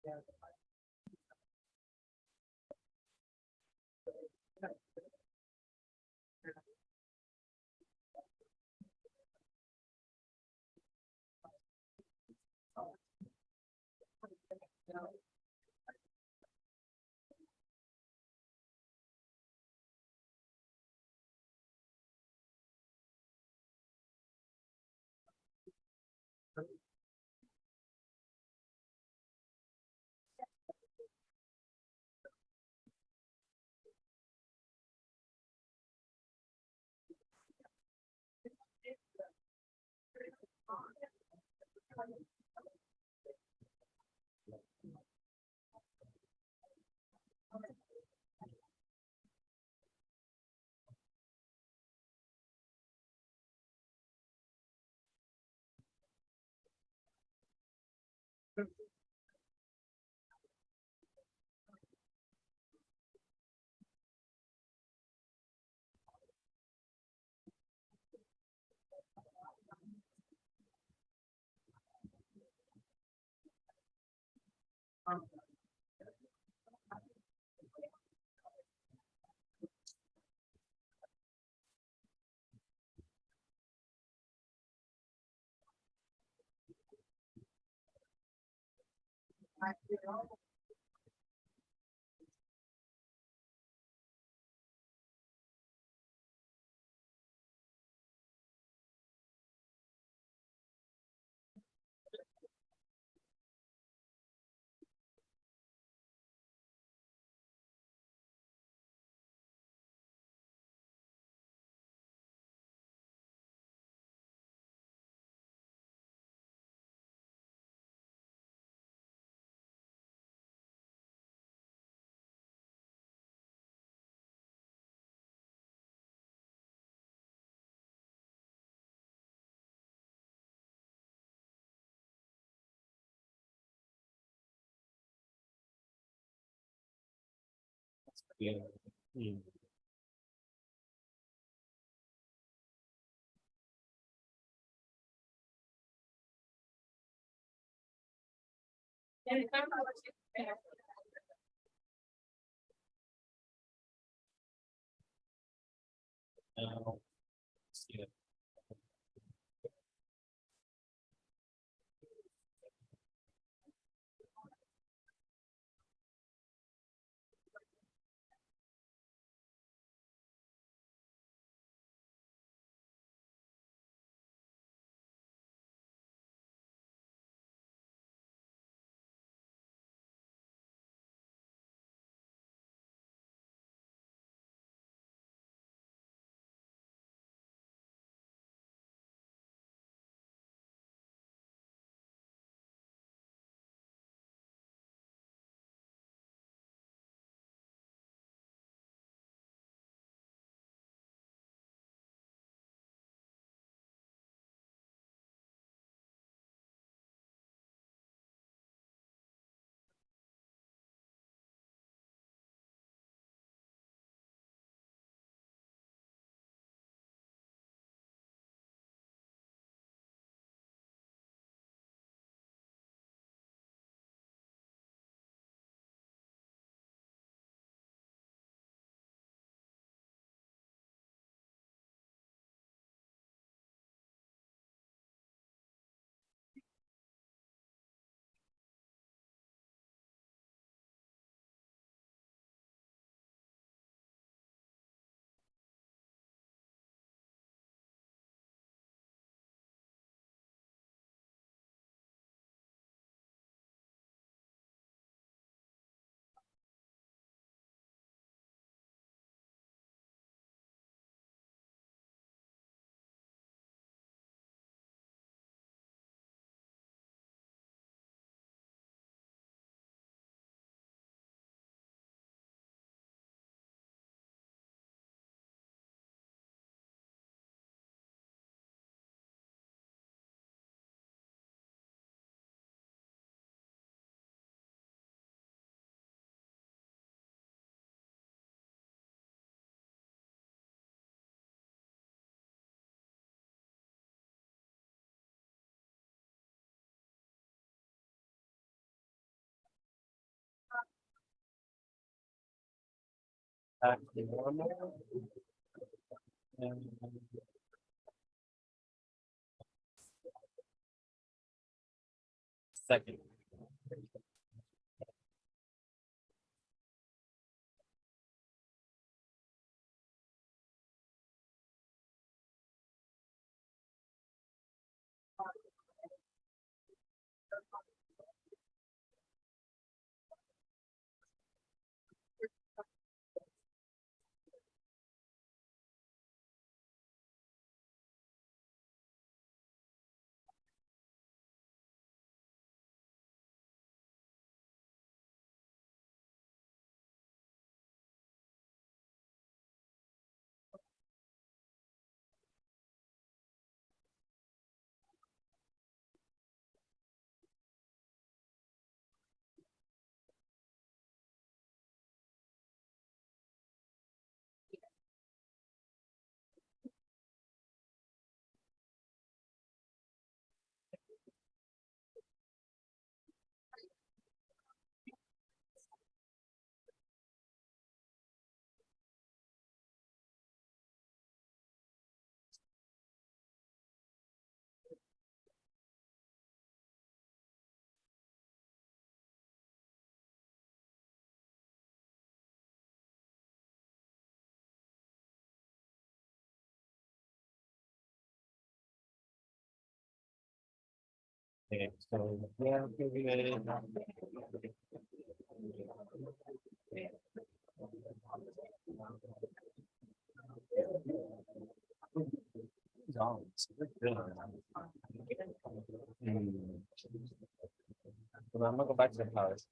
Yeah. Mm. Uh, yeah. back to normal. And second. Okay, so yeah, period. Zones. Hmm. Well, I'm gonna go back to the powers.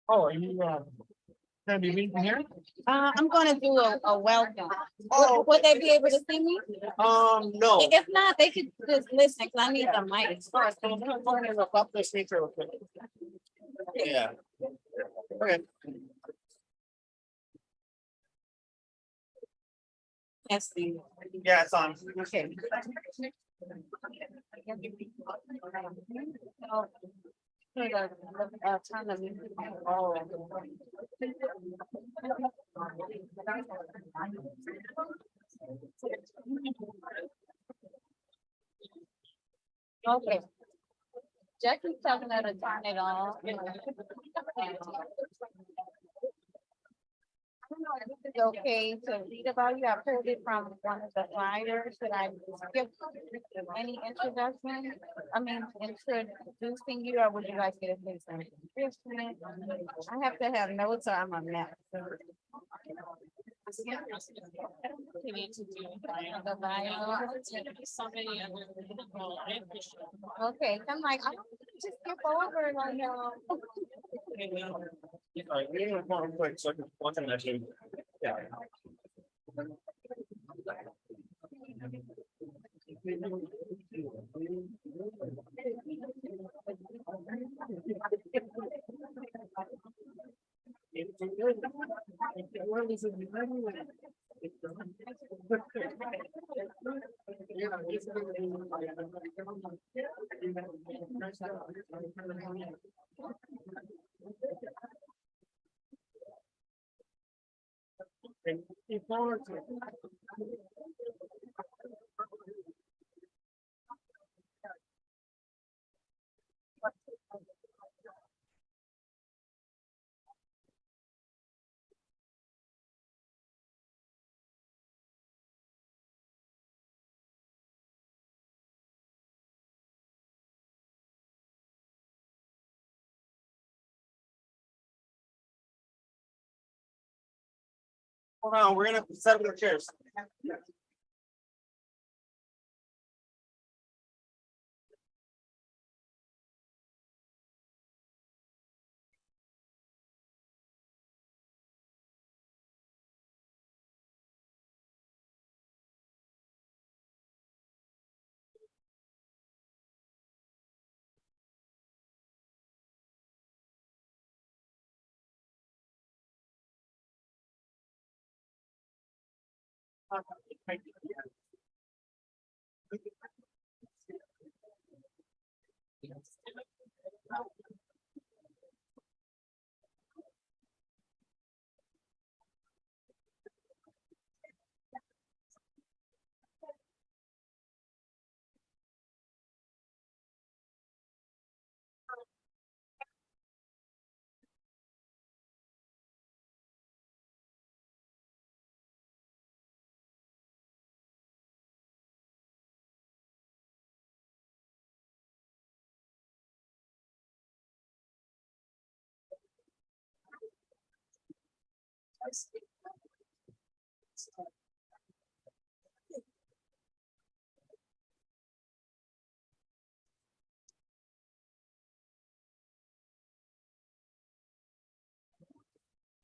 Oh, are you gonna be reading here? I'm gonna do a welcome. Would they be able to see me? No. If not, they could just listen, because I need the mic. All right, so I'm gonna go ahead and look up this feature real quick. Yeah. Okay. Yes, see. Yeah, it's on. Okay. Turn the music on. Okay. Jackie's telling her to turn it on. I don't know if this is okay to read about you. I pulled it from one of the writers that I skip any introduction. I mean, introducing you, or would you like me to say something? I have to have notes or I'm a mess. You need to do the bio. Somebody. Okay, I'm like, I don't just skip over it right now. All right, we need one quick, so I can watch that too. Yeah. Hold on, we're gonna set up the chairs.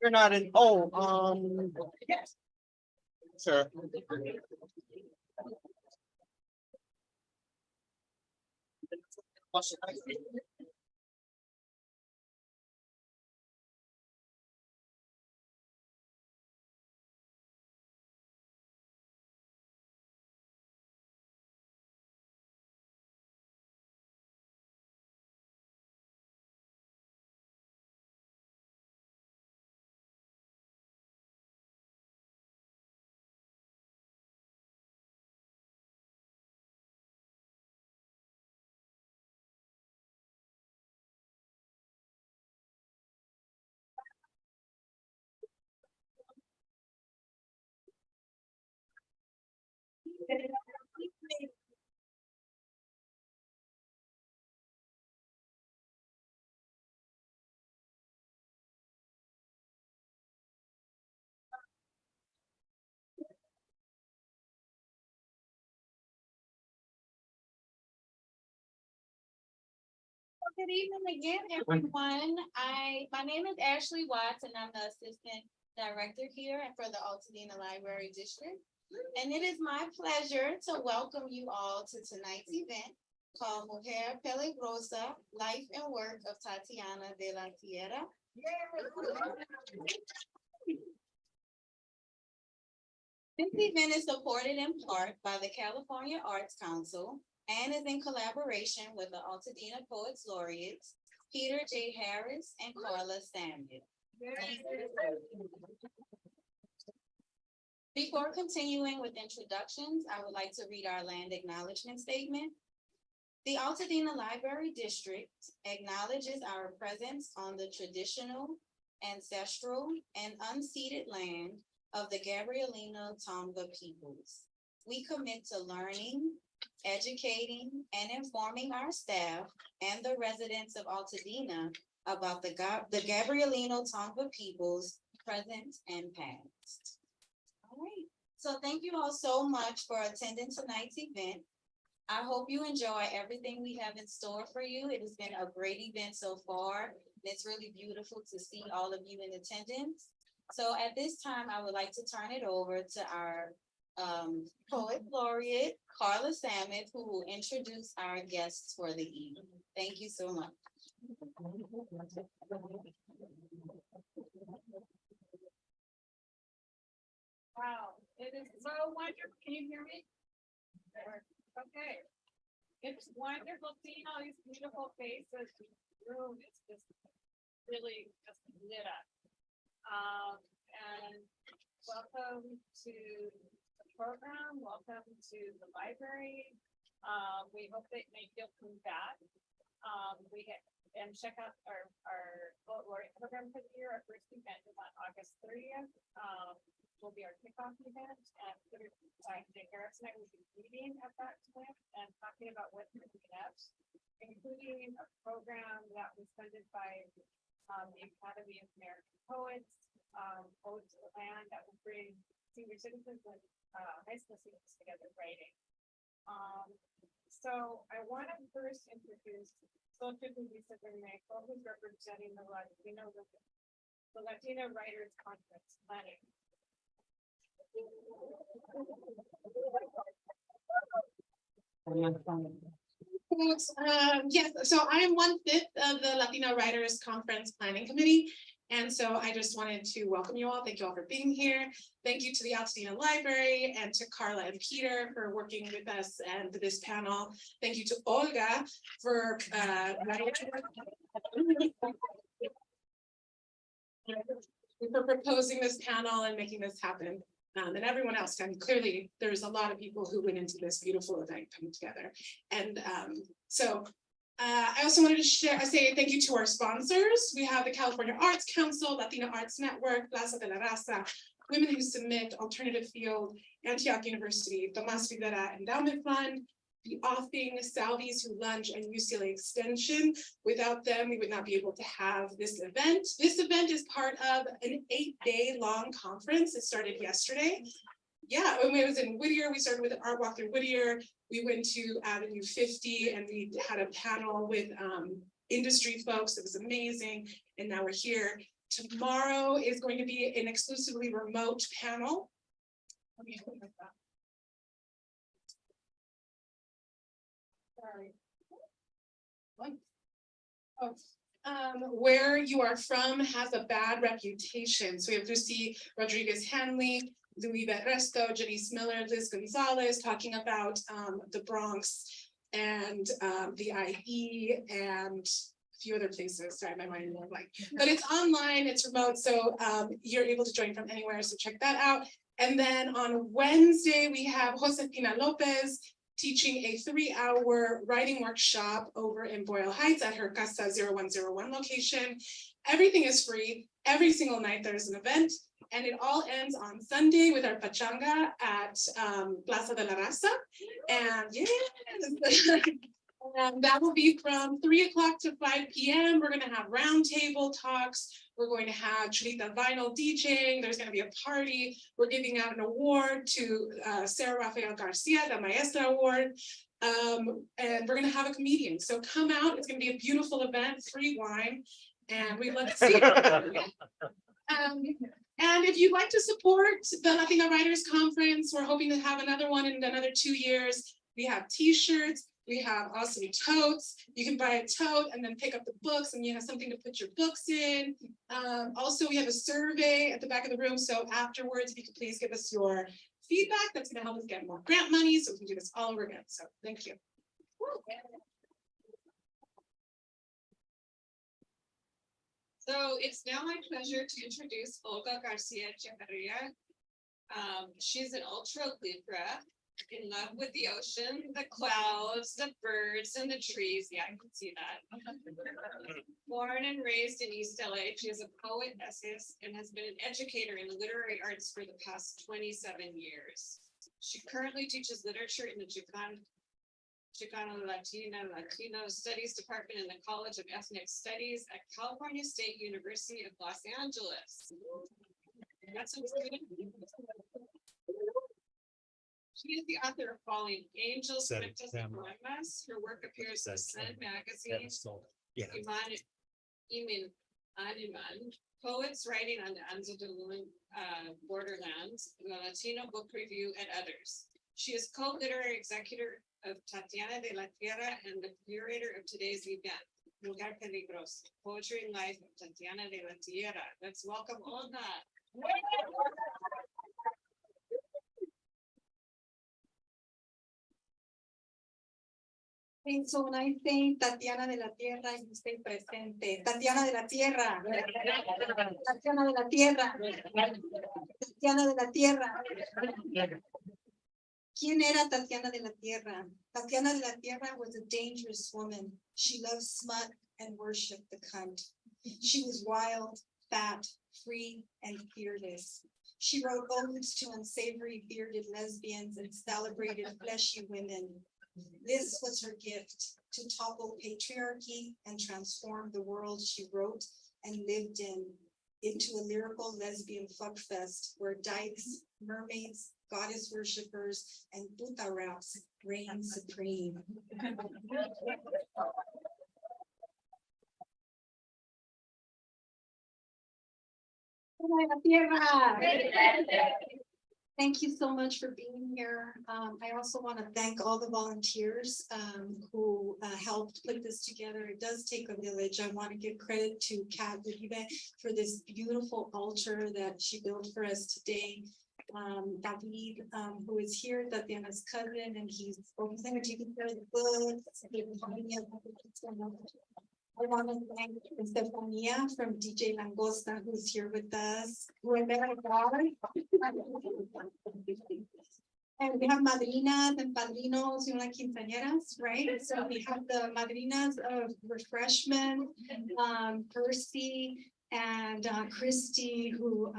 You're not in, oh, sure. Good evening again, everyone. My name is Ashley Watts, and I'm the Assistant Director here for the Altadena Library District. And it is my pleasure to welcome you all to tonight's event called Mujer Peligrosa, Life and Work of Tatiana de la Tierra. This event is supported in part by the California Arts Council and is in collaboration with the Altadena Poets Laureates, Peter J. Harris and Carla Samuel. Before continuing with introductions, I would like to read our land acknowledgement statement. The Altadena Library District acknowledges our presence on the traditional, ancestral, and unceded land of the Gabrielino Tonga peoples. We commit to learning, educating, and informing our staff and the residents of Altadena about the Gabrielino Tonga peoples, present and past. All right, so thank you all so much for attending tonight's event. I hope you enjoy everything we have in store for you. It has been a great event so far. And it's really beautiful to see all of you in attendance. So at this time, I would like to turn it over to our poet laureate, Carla Samet, who will introduce our guests for the evening. Thank you so much. Wow, it is so wonderful. Can you hear me? Okay. It's wonderful seeing all these beautiful faces. The room is just really just lit up. And welcome to the program. Welcome to the library. We hope that you'll come back. And check out our program for the year. Our first event is on August 30th. Will be our kickoff event, and Garrett's and I will be meeting at that event and talking about what's coming up, including a program that was funded by the Academy of American Poets, Poets of the Land, that will bring senior citizens and high school students together writing. So I want to first introduce Sophia Luisa Bermejo, who's representing the Latina Writers Conference planning. Yes, so I am 1/5 of the Latina Writers Conference Planning Committee. And so I just wanted to welcome you all. Thank you all for being here. Thank you to the Altadena Library and to Carla and Peter for working with us and this panel. Thank you to Olga for proposing this panel and making this happen. And everyone else. And clearly, there's a lot of people who went into this beautiful event coming together. And I also wanted to say thank you to our sponsors. We have the California Arts Council, Latina Arts Network, Plaza de la Raza, Women Who Submit, Alternative Field, Antioch University, Tomas Rivera Endowment Fund, the Offing, Salvies Who Lunch, and UCLA Extension. Without them, we would not be able to have this event. This event is part of an 8-day long conference. It started yesterday. Yeah, when it was in Whittier, we started with an art walk through Whittier. We went to Avenue 50 and we had a panel with industry folks. It was amazing. And now we're here. Tomorrow is going to be an exclusively remote panel. Let me open this up. Sorry. Where you are from has a bad reputation. So we have Lucy Rodriguez Hanley, Louis Berresto, Janice Miller, Liz Gonzalez talking about the Bronx and the IE and a few other places. Sorry, my mind went blank. But it's online, it's remote, so you're able to join from anywhere, so check that out. And then on Wednesday, we have Josefina Lopez teaching a 3-hour writing workshop over in Boyle Heights at her Casa 0101 location. Everything is free. Every single night there's an event, and it all ends on Sunday with our pachanga at Plaza de la Raza. And yes, and that will be from 3 o'clock to 5 p.m. We're going to have roundtable talks. We're going to have Chulita Vinyl DJing. There's going to be a party. We're giving out an award to Sarah Rafael Garcia, the Maestra Award. And we're going to have a comedian. So come out. It's going to be a beautiful event, free wine. And we'd love to see you. And if you'd like to support the Latina Writers Conference, we're hoping to have another one in another 2 years. We have t-shirts. We have awesome totes. You can buy a tote and then pick up the books and you have something to put your books in. Also, we have a survey at the back of the room. So afterwards, if you could please give us your feedback, that's going to help us get more grant money so we can do this all over again. So thank you. So it's now my pleasure to introduce Olga Garcia Echeverria. She's an ultra libra, in love with the ocean, the clouds, the birds, and the trees. Yeah, I can see that. Born and raised in East LA, she is a poet, essayist, and has been an educator in the literary arts for the past 27 years. She currently teaches literature in the Chicano Latino Studies Department in the College of Ethnic Studies at California State University of Los Angeles. That sounds good. She is the author of Falling Angels, Said Cuentos them. y Poemas. Her work appears in Said Sun them. magazine. Yeah. Iman Animan, poets writing on the Anzalduan borderlands, the Latino Book Review, and others. She is co-literary executor of Tatiana de la Tierra and the curator of today's event, Mujer Peligrosa, Poetry and Life of Tatiana de la Tierra. Let's welcome Olga. Okay, so when I say Tatiana de la Tierra, you say presente. Tatiana de la Tierra. Tatiana de la Tierra. Tatiana de la Tierra. ¿Quién era Tatiana de la Tierra? Tatiana de la Tierra was a dangerous woman. She loved smut and worshiped the cunt. She was wild, fat, free, and fearless. She wrote odes to unsavory bearded lesbians and celebrated fleshy women. This was her gift, to topple patriarchy and transform the world she wrote and lived in into a lyrical lesbian fuckfest where dykes, mermaids, goddess worshippers, and puta raps reign supreme. Thank you so much for being here. I also want to thank all the volunteers who helped put this together. It does take a village. I want to give credit to Kat Uribe for this beautiful altar that she built for us today. David, who is here, Tatiana's cousin, and he's taking care of the books. I want to thank Estefania from DJ Langosta, who's here with us. And we have madrinas and padrinos, you know, like quinceañeras, right? So we have the madrinas of refreshment, Percy and Christy, who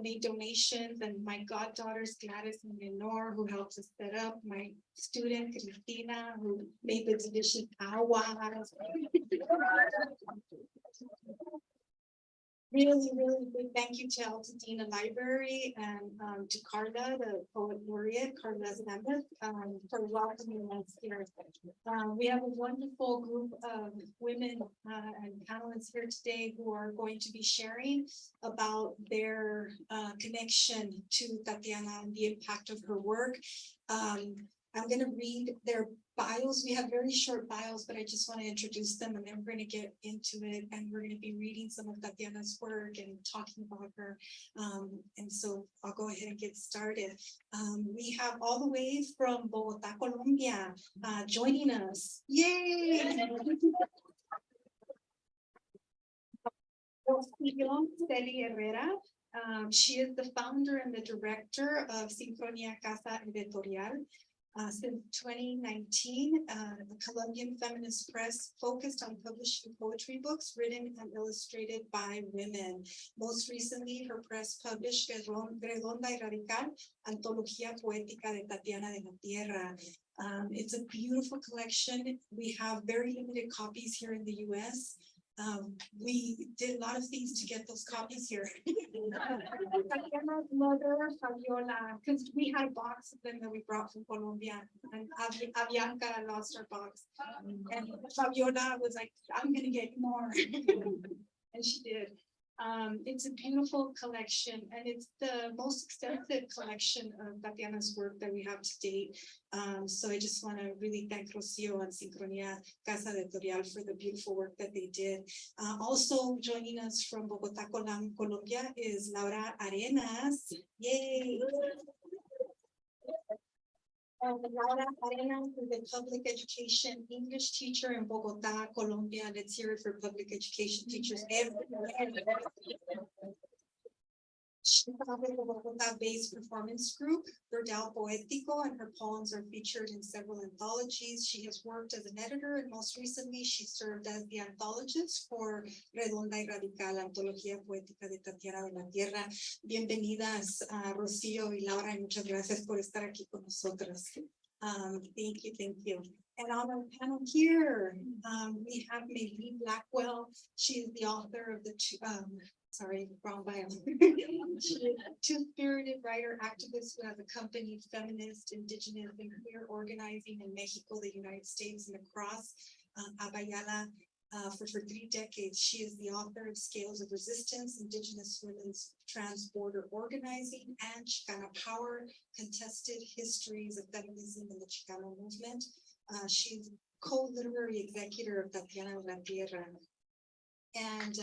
made donations, and my goddaughters, Gladys and Lenore, who helped us set up, my student, Cristina, who made the delicious aguas. Really, really big thank you to Latina Library and to Carla, the poet laureate, Carla Zambeth, for welcoming us here. We have a wonderful group of women and panelists here today who are going to be sharing about their connection to Tatiana and the impact of her work. I'm going to read their bios. We have very short bios, but I just want to introduce them, and then we're going to get into it, and we're going to be reading some of Tatiana's work and talking about her. And so I'll go ahead and get started. We have all the way from Bogotá, Colombia, joining us. Yay! Celi Herrera. She is the founder and the director of Sincronia Casa Editorial. Since 2019, the Colombian feminist press focused on publishing poetry books written and illustrated by women. Most recently, her press published Redonda y Radical, Antología Poética de Tatiana de la Tierra. It's a beautiful collection. We have very limited copies here in the US. We did a lot of things to get those copies here. Tatiana's mother, Fabiola, because we had a box of them that we brought from Colombia, and Avianca lost her box. And Fabiola was like, I'm gonna get more. And she did. It's a beautiful collection, and it's the most extensive collection of Tatiana's work that we have to date. So I just want to really thank Rocio and Sincronia Casa Editorial for the beautiful work that they did. Also joining us from Bogotá, Colombia is Laura Arenas. Yay! Laura Arenas is a public education English teacher in Bogotá, Colombia. Let's hear it for public education teachers everywhere. She founded the Bogotá-based performance group, Verdal Poético, and her poems are featured in several anthologies. She has worked as an editor, and most recently, she served as the anthologist for Redonda y Radical, Antología Poética de Tatiana de la Tierra. Bienvenidas a Rocío y Laura, y muchas gracias por estar aquí con nosotras. Thank you, thank you. And on our panel here, we have Mayleen Blackwell. She is the author of the sorry, wrong bio. She is a two-spirited writer, activist who has accompanied feminist, indigenous, and queer organizing in Mexico, the United States, and across Abayala for 3 decades. She is the author of Scales of Resistance, Indigenous Women's Trans-Border Organizing, and Chicana Power, Contested Histories of Feminism in the Chicano Movement. She's co-literary executor of Tatiana, Tierra. And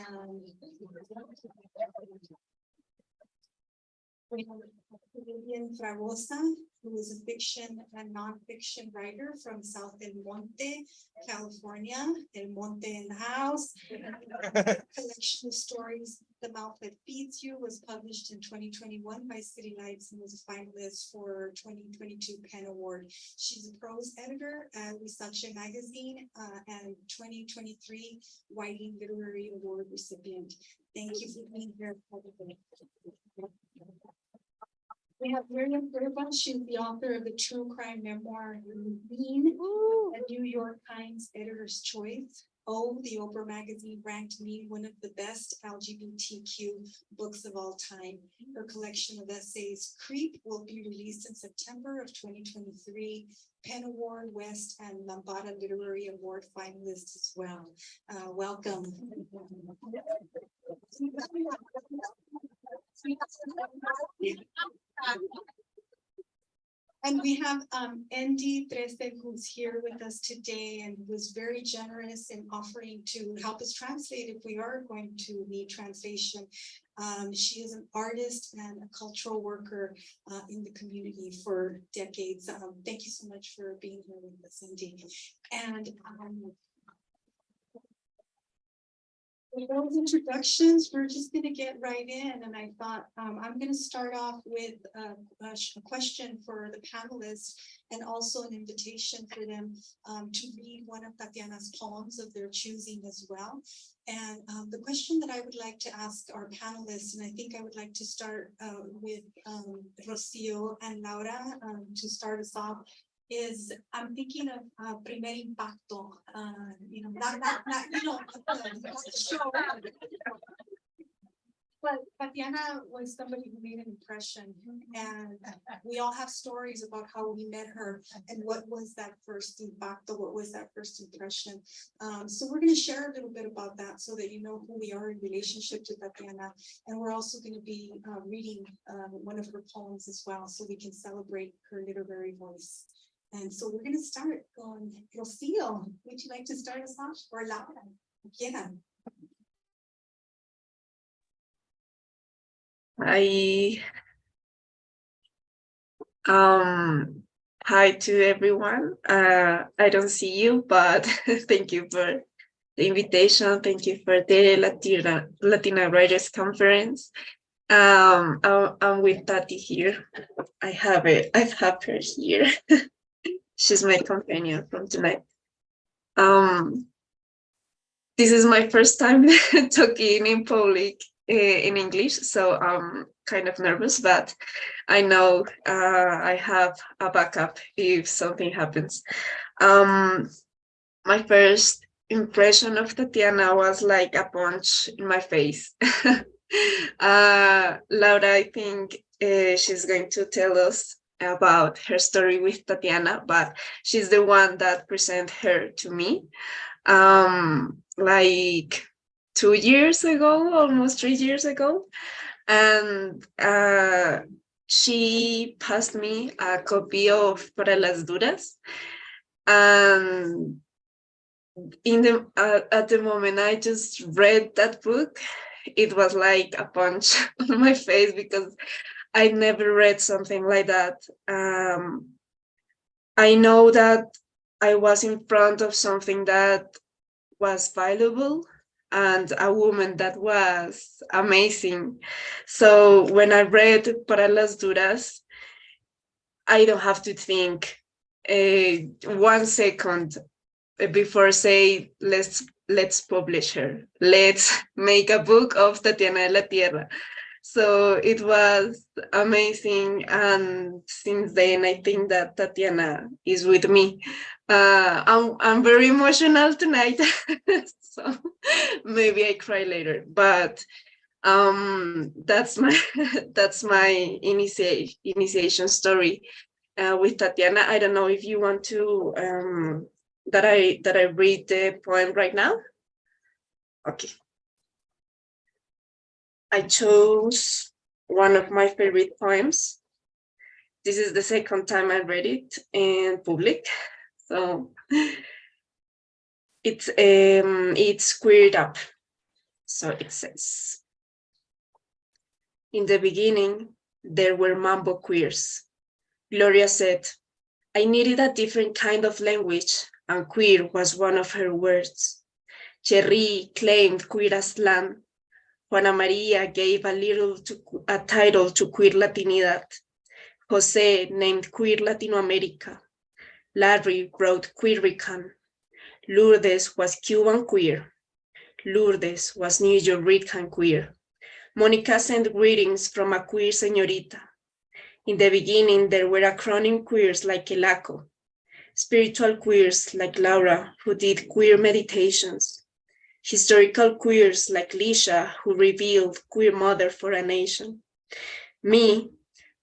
we have Vivian Fragosa, who is a fiction and nonfiction writer from South El Monte, California. El Monte in the house. Collection of stories, The Mouth That Feeds You, was published in 2021 by City Lights and was a finalist for 2022 PEN Award. She's a prose editor at Wisache Magazine and 2023 Whiting Literary Award recipient. Thank you for being here. We have Miriam Gerba. She's the author of the true crime memoir, Mean, a New York Times Editor's Choice. Oh, the Oprah magazine ranked Mean one of the best LGBTQ books of all time. Her collection of essays, Creep, will be released in September of 2023. PEN Award, West, and Lambada Literary Award finalists as well. Welcome. And we have Andy Trece, who's here with us today and was very generous in offering to help us translate if we are going to need translation. She is an artist and a cultural worker in the community for decades. Thank you so much for being here with us, Andy. And with those introductions, we're just going to get right in. And I thought I'm going to start off with a question for the panelists and also an invitation for them to read one of Tatiana's poems of their choosing as well. And the question that I would like to ask our panelists, and I think I would like to start with Rocio and Laura to start us off, is I'm thinking of Primer Impacto, not show. But Tatiana was somebody who made an impression, and we all have stories about how we met her and what was that first impacto, what was that first impression. So we're going to share a little bit about that so that you know who we are in relationship to Tatiana. And we're also going to be reading one of her poems as well, so we can celebrate her literary voice. And so we're going to start on Rocio. Would you like to start us off? Or Laura? Yeah. Hi to everyone. I don't see you, but thank you for the invitation. Thank you for the Latina Writers Conference. I'm with Tati here. I have her here. She's my companion from tonight. This is my first time talking in public in English, so I'm kind of nervous, but I know I have a backup if something happens. My first impression of Tatiana was like a punch in my face. Laura, I think she's going to tell us about her story with Tatiana, but she's the one that presented her to me like 2 years ago, almost 3 years ago. And she passed me a copy of Para las Duras. And at the moment I just read that book, it was like a punch on my face because I never read something like that. I know that I was in front of something that was valuable and a woman that was amazing. So when I read Para las Duras, I don't have to think 1 second before say, let's publish her. Let's make a book of Tatiana de la Tierra. So it was amazing. And since then, I think that Tatiana is with me. I'm very emotional tonight, so maybe I cry later. But that's my that's my initiation story with Tatiana. I don't know if you want to that I read the poem right now. Okay, I chose one of my favorite poems. This is the second time I read it in public, so it's queered up. So it says, in the beginning, there were mambo queers. Gloria said, I needed a different kind of language, and queer was one of her words. Cherry claimed queer as slang. Juana Maria gave a title to queer Latinidad. Jose named queer Latino America. Larry wrote Queerican. Lourdes was Cuban queer. Lourdes was New Yorkican queer. Monica sent greetings from a queer señorita. In the beginning, there were acronym queers like Elaco, spiritual queers like Laura, who did queer meditations, historical queers like Lisha, who revealed queer mother for a nation. Me,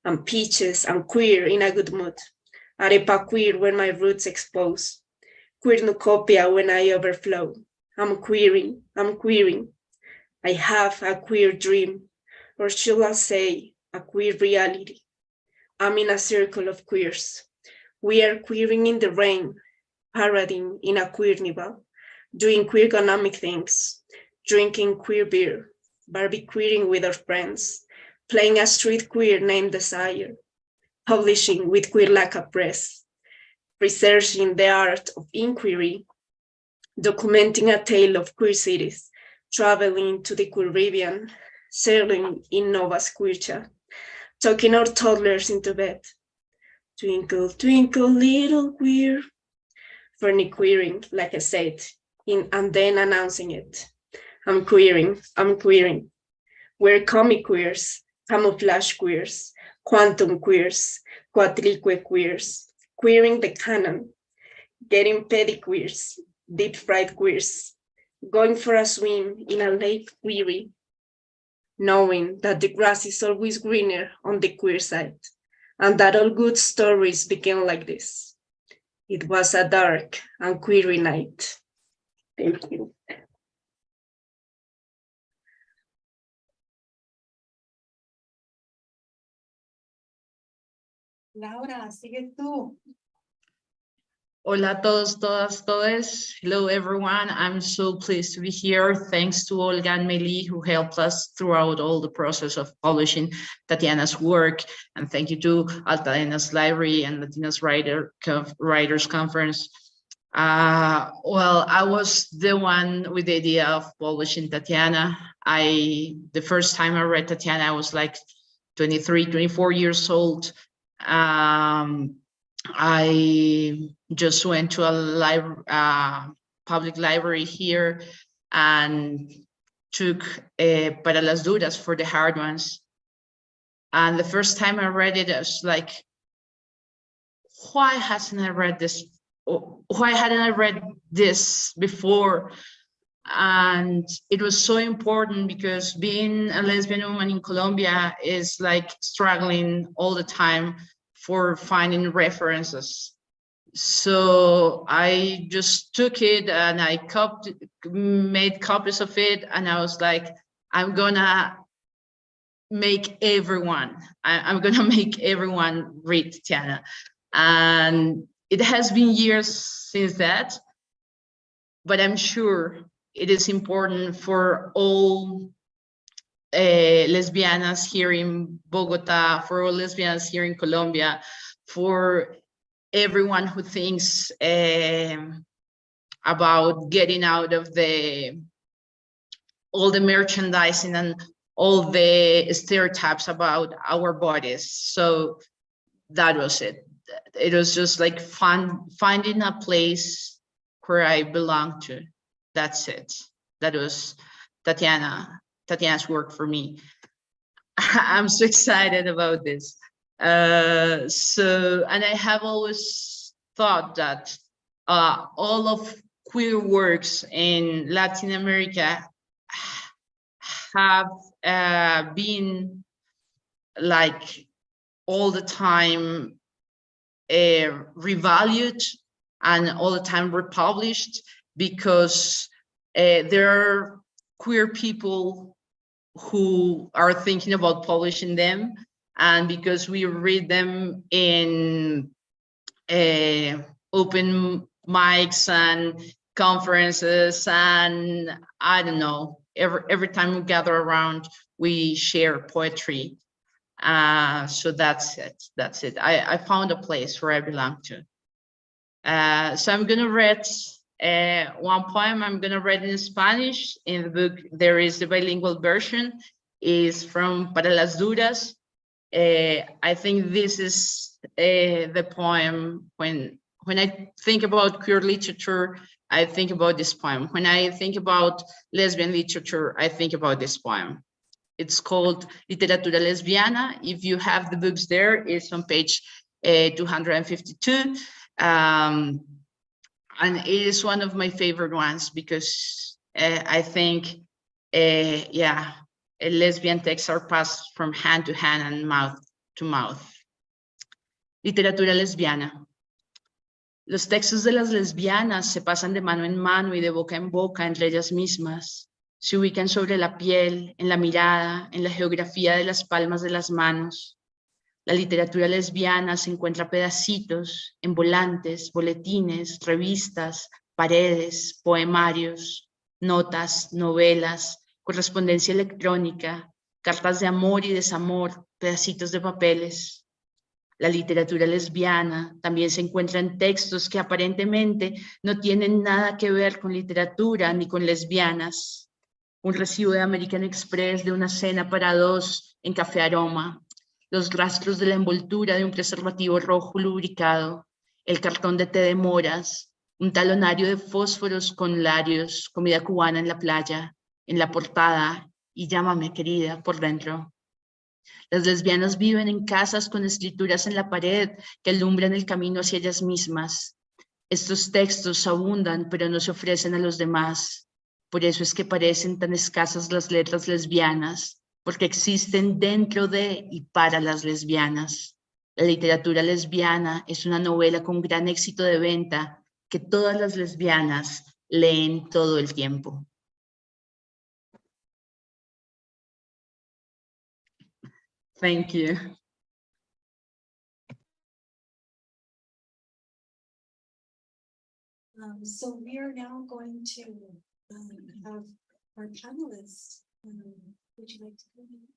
I'm peaches, I'm queer in a good mood. Arepa queer when my roots expose. Queernucopia when I overflow. I'm queering, I'm queering. I have a queer dream, or should I say, a queer reality. I'm in a circle of queers. We are queering in the rain, parodying in a queernival, doing queer economic things, drinking queer beer, barbecuing with our friends, playing a street queer named Desire, publishing with Queer Laca Press, researching the art of inquiry, documenting a tale of queer cities, traveling to the Caribbean, sailing in Nova Scotia, talking our toddlers into bed. Twinkle, twinkle, little queer. Fernie queering, like I said, and then announcing it. I'm queering, I'm queering. We're comic queers, camouflage queers, quantum queers, quadrique queers, queering the canon, getting pediqueers, deep fried queers, going for a swim in a lake weary, knowing that the grass is always greener on the queer side, and that all good stories begin like this. It was a dark and query night. Thank you. Laura, sigues tú. Hola a todos, todas, todes. Hello, everyone. I'm so pleased to be here. Thanks to Olga and Meli, who helped us throughout all the process of publishing Tatiana's work. And thank you to Altadena's Library and Latina Writers Conference. Well, I was the one with the idea of publishing Tatiana. The first time I read Tatiana, I was like 23, 24 years old. I just went to a public library here and took Para las Duras for the hard ones. And the first time I read it, I was like, why hadn't I read this before? And it was so important because being a lesbian woman in Colombia is like struggling all the time for finding references. So I just took it and I made copies of it, and I was like, I'm gonna make everyone read Tatiana. And it has been years since that, but I'm sure it is important for all lesbianas here in Bogota, for all lesbianas here in Colombia, for everyone who thinks about getting out of all the merchandising and all the stereotypes about our bodies. So that was it. It was just like finding a place where I belong to. That's it. That was Tatiana's work for me. I'm so excited about this. And I have always thought that all of queer works in Latin America have been like all the time revalued and all the time republished, because there are queer people who are thinking about publishing them, and because we read them in open mics and conferences, and I don't know, every time we gather around, we share poetry. So that's it. I found a place where I belong to. So I'm gonna read one poem. I'm gonna read in Spanish. In the book, there is the bilingual version. Is from Para las Duras. I think this is the poem. When I think about queer literature, I think about this poem. When I think about lesbian literature, I think about this poem. It's called Literatura Lesbiana. If you have the books there, it's on page 252. And it is one of my favorite ones because I think, yeah, lesbian texts are passed from hand to hand and mouth to mouth. Literatura lesbiana. Los textos de las lesbianas se pasan de mano en mano y de boca en boca entre ellas mismas. Se ubican sobre la piel, en la mirada, en la geografía de las palmas de las manos. La literatura lesbiana se encuentra a pedacitos, en volantes, boletines, revistas, paredes, poemarios, notas, novelas, correspondencia electrónica, cartas de amor y desamor, pedacitos de papeles. La literatura lesbiana también se encuentra en textos que aparentemente no tienen nada que ver con literatura ni con lesbianas. Un recibo de American Express de una cena para dos en Café Aroma, los rastros de la envoltura de un preservativo rojo lubricado, el cartón de té de moras, un talonario de fósforos con larios, comida cubana en la playa, en la portada y llámame querida por dentro. Las lesbianas viven en casas con escrituras en la pared que alumbran el camino hacia ellas mismas. Estos textos abundan, pero no se ofrecen a los demás. Por eso es que parecen tan escasas las letras lesbianas, porque existen dentro de y para las lesbianas. La literatura lesbiana es una novela con gran éxito de venta que todas las lesbianas leen todo el tiempo. Thank you. So we are now going to have our panelists. Would you like to go ahead?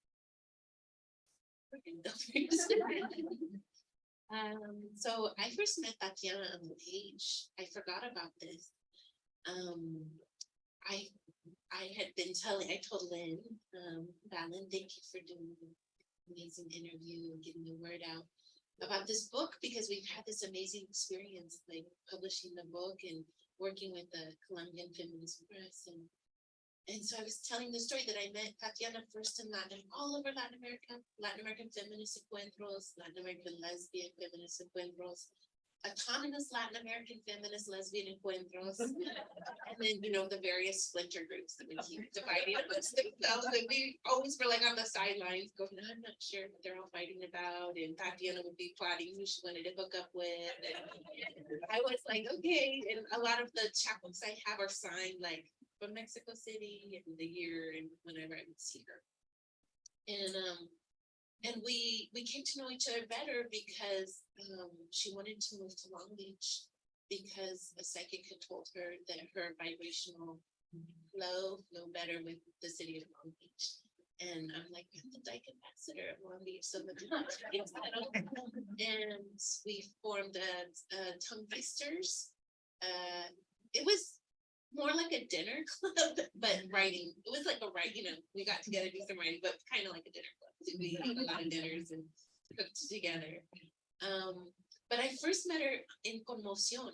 So I first met Tatiana on the page. I forgot about this. I had been I told Lynn, Lynn, thank you for doing an amazing interview and getting the word out about this book, because we've had this amazing experience, like publishing the book and working with the Colombian Feminist Press. And so I was telling the story that I met Tatiana first in all over Latin American feminist encuentros, Latin American lesbian feminist encuentros, autonomous Latin American feminist lesbian encuentros, and then, the various splinter groups that we keep dividing amongst themselves. And we always were like on the sidelines going, I'm not sure what they're all fighting about. And Tatiana would be plotting who she wanted to hook up with. And I was like, okay. And a lot of the chapbooks I have are signed like from Mexico City and the year and whenever I would see her. And we came to know each other better because she wanted to move to Long Beach because a psychic had told her that her vibrational flow better with the city of Long Beach. And I'm like, I'm the Dyke ambassador of Long Beach, so and we formed a Tongue Twisters. It was more like a dinner club, but writing. It was like a we got together, do some writing, but kind of like a dinner club. We had a lot of dinners and cooked together. But I first met her in Conmoción,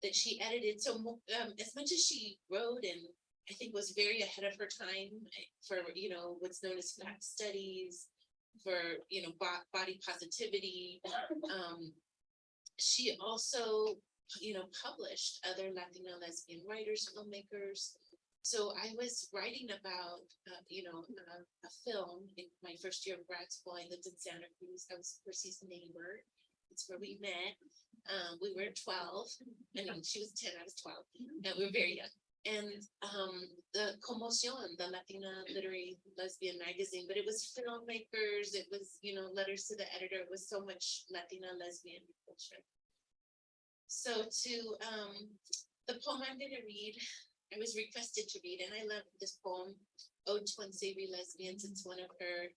that she edited. So as much as she wrote and I think was very ahead of her time for, what's known as fact studies, for, body positivity, she also published other Latina lesbian writers, filmmakers. So I was writing about, a film in my first year of grad school. I lived in Santa Cruz. I was Percy's neighbor. It's where we met. We were 12. I mean, she was 10, I was 12. And we were very young. And the Conmoción, the Latina literary lesbian magazine, but it was filmmakers, it was, letters to the editor, it was so much Latina lesbian culture. So the poem I'm going to read, I was requested to read, and I love this poem, Ode to Unsavory Lesbians. It's one of her,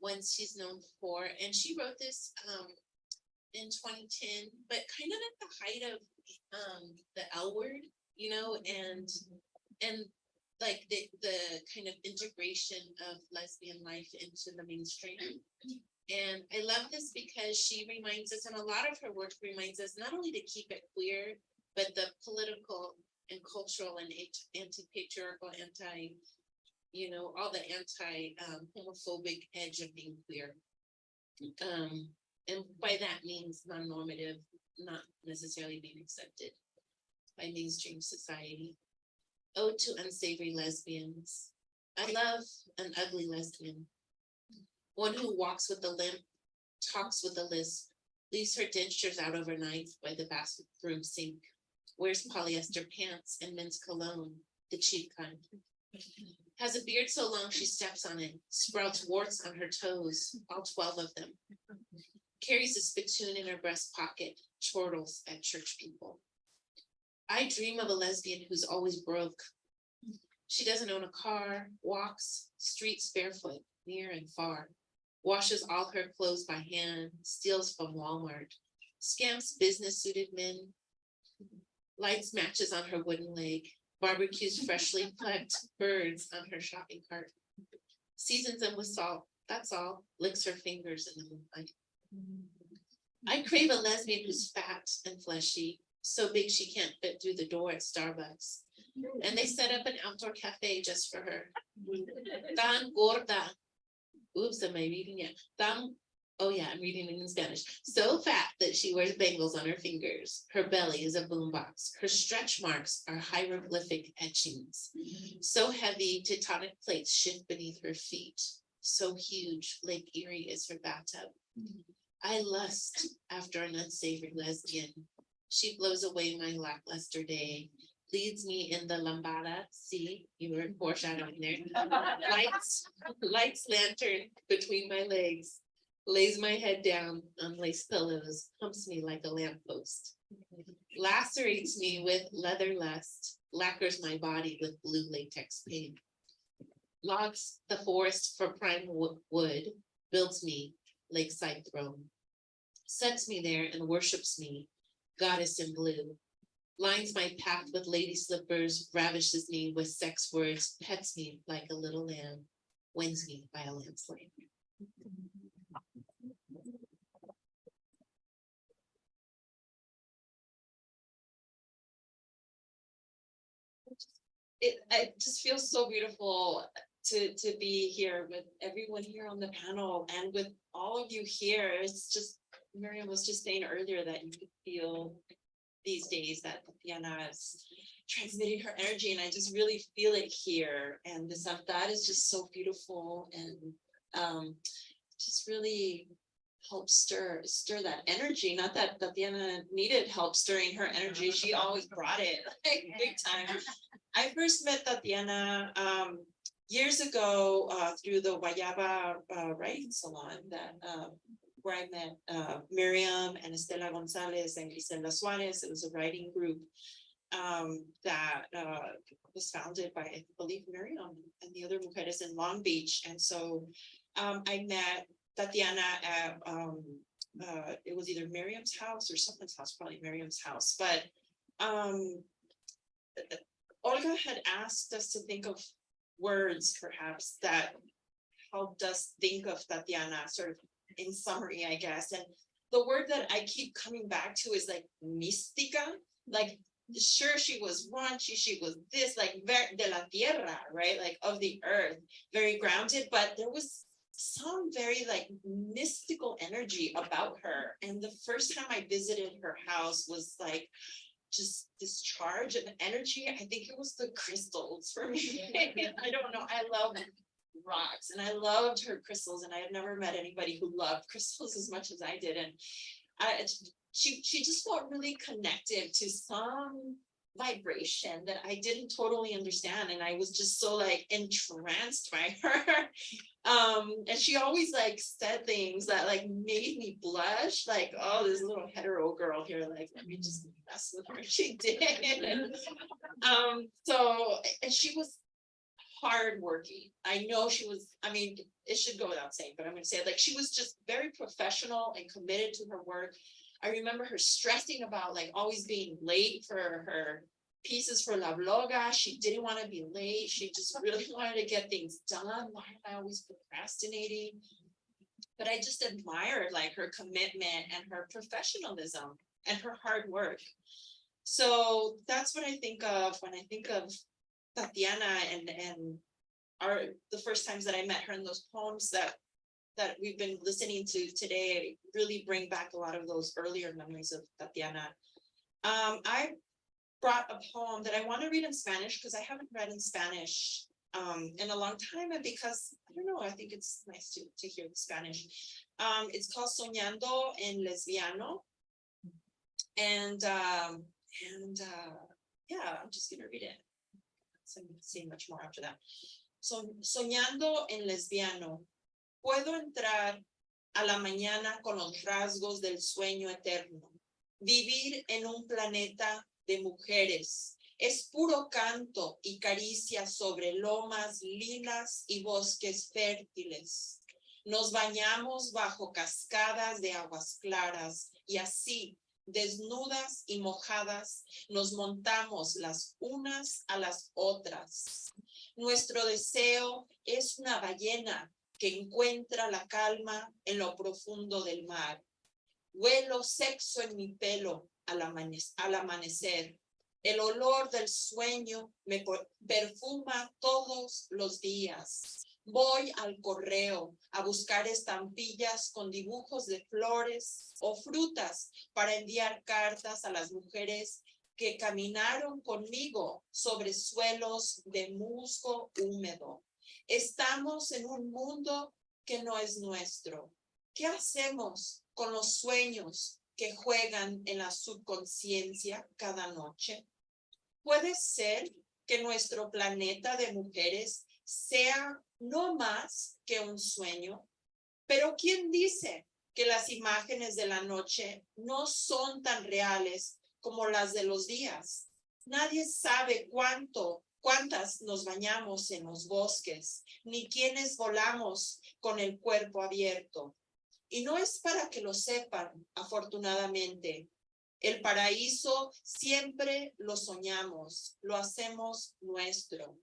ones she's known for. And she wrote this in 2010, but kind of at the height of the L word, and like the kind of integration of lesbian life into the mainstream. And I love this because she reminds us, and a lot of her work reminds us, not only to keep it queer, but the political and cultural and anti-patriarchal, all the homophobic edge of being queer. And by that means non-normative, not necessarily being accepted by mainstream society. Ode to Unsavory Lesbians. I love an ugly lesbian, one who walks with a limp, talks with a lisp, leaves her dentures out overnight by the bathroom sink, wears polyester pants and men's cologne, the cheap kind. Has a beard so long she steps on it, sprouts warts on her toes, all 12 of them. Carries a spittoon in her breast pocket, chortles at church people. I dream of a lesbian who's always broke. She doesn't own a car, walks streets barefoot, near and far, washes all her clothes by hand, steals from Walmart, scamps business-suited men, lights matches on her wooden leg, barbecues freshly plucked birds on her shopping cart, seasons them with salt, that's all, licks her fingers in the moonlight. I crave a lesbian who's fat and fleshy, so big she can't fit through the door at Starbucks. And they set up an outdoor cafe just for her. Tan gorda. Oops, am I reading it? I'm reading it in Spanish. So fat that she wears bangles on her fingers. Her belly is a boombox. Her stretch marks are hieroglyphic etchings. So heavy, tectonic plates shift beneath her feet. So huge, Lake Erie is her bathtub. I lust after an unsavory lesbian. She blows away my lackluster day, leads me in the lambada. See, you were foreshadowing there. Lights lantern between my legs, lays my head down on lace pillows, humps me like a lamppost, lacerates me with leather lust, lacquers my body with blue latex paint, logs the forest for prime wood, builds me lakeside throne, sets me there and worships me, goddess in blue, lines my path with lady slippers, ravishes me with sex words, pets me like a little lamb, wins me by a landslide. It just feels so beautiful to be here with everyone here on the panel and with all of you here. It's just, Miriam was just saying earlier that you could feel these days that Tatiana is transmitting her energy, and I just really feel it here. And this that is just so beautiful, and just really help stir that energy. Not that Tatiana needed help stirring her energy, she always brought it like big time. I first met Tatiana years ago through the Guayaba writing salon that where I met Miriam and Estela Gonzalez and Griselda Suarez. It was a writing group that was founded by, I believe, Miriam and the other mujeres in Long Beach. And so I met Tatiana at, it was either Miriam's house or someone's house, probably Miriam's house. But Olga had asked us to think of words, perhaps, that helped us think of Tatiana, sort of in summary, I guess. And the word that I keep coming back to is like mística. Like, sure, she was raunchy, she was this, like de la tierra, right? Like of the earth, very grounded, but there was some very like mystical energy about her. And the first time I visited her house was like just this charge of energy. I think it was the crystals for me. I don't know. I love rocks and I loved her crystals, and I had never met anybody who loved crystals as much as I did. And she just felt really connected to some vibration that I didn't totally understand, and I was just so like entranced by her. And she always like said things that like made me blush, like, oh, this little hetero girl here, like, let me just mess with her. She did. And she was hardworking. I know she was, I mean, it should go without saying, but I'm gonna say it, like, she was just very professional and committed to her work. I remember her stressing about like always being late for her pieces for La Bloga. She didn't want to be late. She just really wanted to get things done. Why am I always procrastinating? But I just admired like her commitment and her professionalism and her hard work. So that's what I think of when I think of Tatiana, and the first times that I met her, in those poems that we've been listening to today really bring back a lot of those earlier memories of Tatiana. I brought a poem that I want to read in Spanish because I haven't read in Spanish in a long time, and because I don't know, I think it's nice to hear the Spanish. It's called Soñando en Lesbiano, and yeah, I'm just gonna read it. I'm saying much more after that. Soñando en Lesbiano. Puedo entrar a la mañana con los rasgos del sueño eterno. Vivir en un planeta de mujeres es puro canto y caricia sobre lomas lilas y bosques fértiles. Nos bañamos bajo cascadas de aguas claras y así, desnudas y mojadas, nos montamos las unas a las otras. Nuestro deseo es una ballena que encuentra la calma en lo profundo del mar. Huelo sexo en mi pelo al amanecer. El olor del sueño me perfuma todos los días. Voy al correo a buscar estampillas con dibujos de flores o frutas para enviar cartas a las mujeres que caminaron conmigo sobre suelos de musgo húmedo. Estamos en un mundo que no es nuestro. ¿Qué hacemos con los sueños que juegan en la subconsciencia cada noche? Puede ser que nuestro planeta de mujeres sea no más que un sueño, pero ¿quién dice que las imágenes de la noche no son tan reales como las de los días? Nadie sabe cuántas nos bañamos en los bosques, ni quiénes volamos con el cuerpo abierto. Y no es para que lo sepan, afortunadamente. El paraíso siempre lo soñamos, lo hacemos nuestro.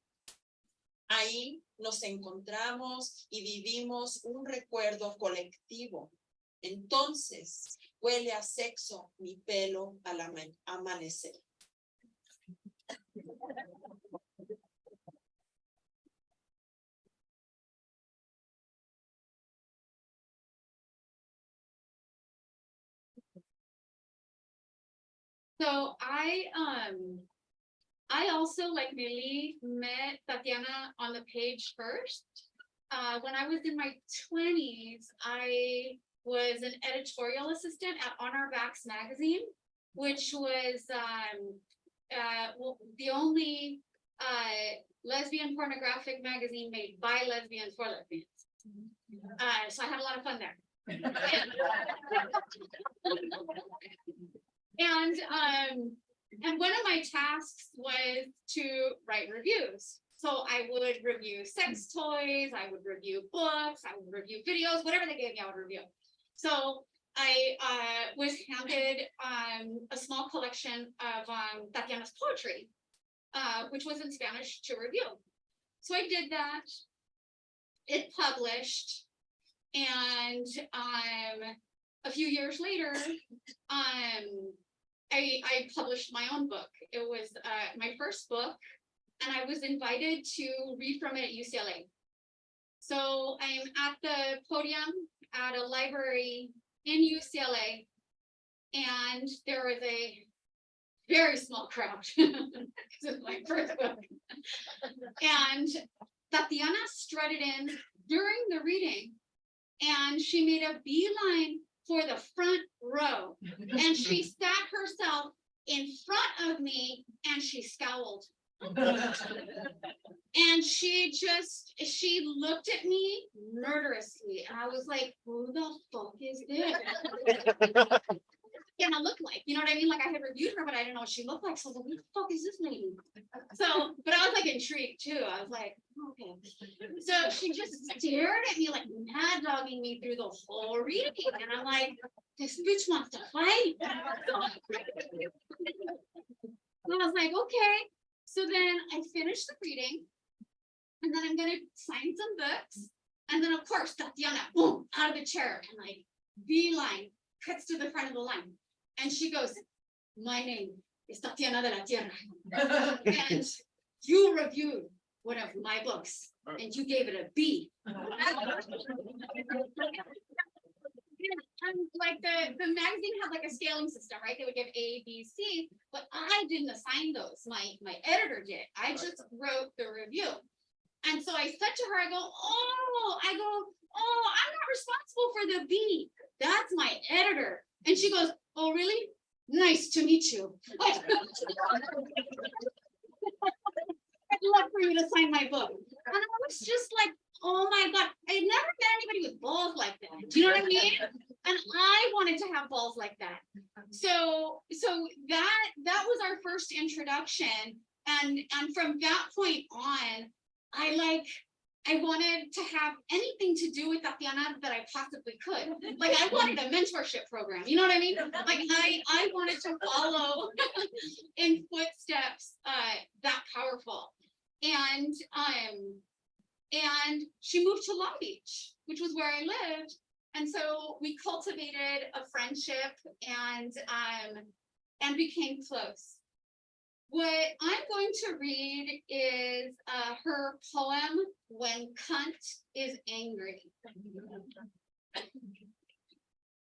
Ahí nos encontramos y vivimos un recuerdo colectivo. Entonces, huele a sexo mi pelo al amanecer. So I also, like Meli, met Tatiana on the page first. When I was in my 20s, I was an editorial assistant at On Our Backs magazine, which was the only lesbian pornographic magazine made by lesbians for lesbians. So I had a lot of fun there. And one of my tasks was to write reviews. So I would review sex toys, I would review books, I would review videos, whatever they gave me, I would review. So I was handed a small collection of Tatiana's poetry, which was in Spanish to review. So I did that. It published, and a few years later, I published my own book. It was my first book, and I was invited to read from it at UCLA. So I'm at the podium at a library in UCLA. And there was a very small crowd. This is my first book. And Tatiana strutted in during the reading and she made a beeline for the front row. And she sat herself in front of me and she scowled. And she looked at me murderously. And I was like, who the fuck is this? And I looked like, you know what I mean? Like I had reviewed her, but I didn't know what she looked like. So I was like, who the fuck is this lady? So, but I was like intrigued too. I was like, okay. So she just stared at me like mad dogging me through the whole reading. And I'm like, this bitch wants to fight. And I was like, okay. So then I finished the reading and then I'm gonna sign some books. And then of course, Tatiana, boom, out of the chair and like beeline, cuts to the front of the line. And she goes, my name is Tatiana de la Tierra. And you reviewed one of my books and you gave it a B. And like the magazine had like a scaling system, right? They would give A, B, C, but I didn't assign those. My editor did. I just wrote the review. And so I said to her, I go, I'm not responsible for the B. That's my editor. And she goes, oh, really? Nice to meet you. I'd love for you to sign my book. And I was just like, oh my God, I had never met anybody with balls like that. Do you know what I mean? And I wanted to have balls like that. So that was our first introduction. And from that point on, I wanted to have anything to do with Tatiana that I possibly could. Like I wanted a mentorship program, you know what I mean? Like I wanted to follow in footsteps that powerful. And she moved to Long Beach, which was where I lived. And so we cultivated a friendship and became close. What I'm going to read is her poem, When Cunt is Angry.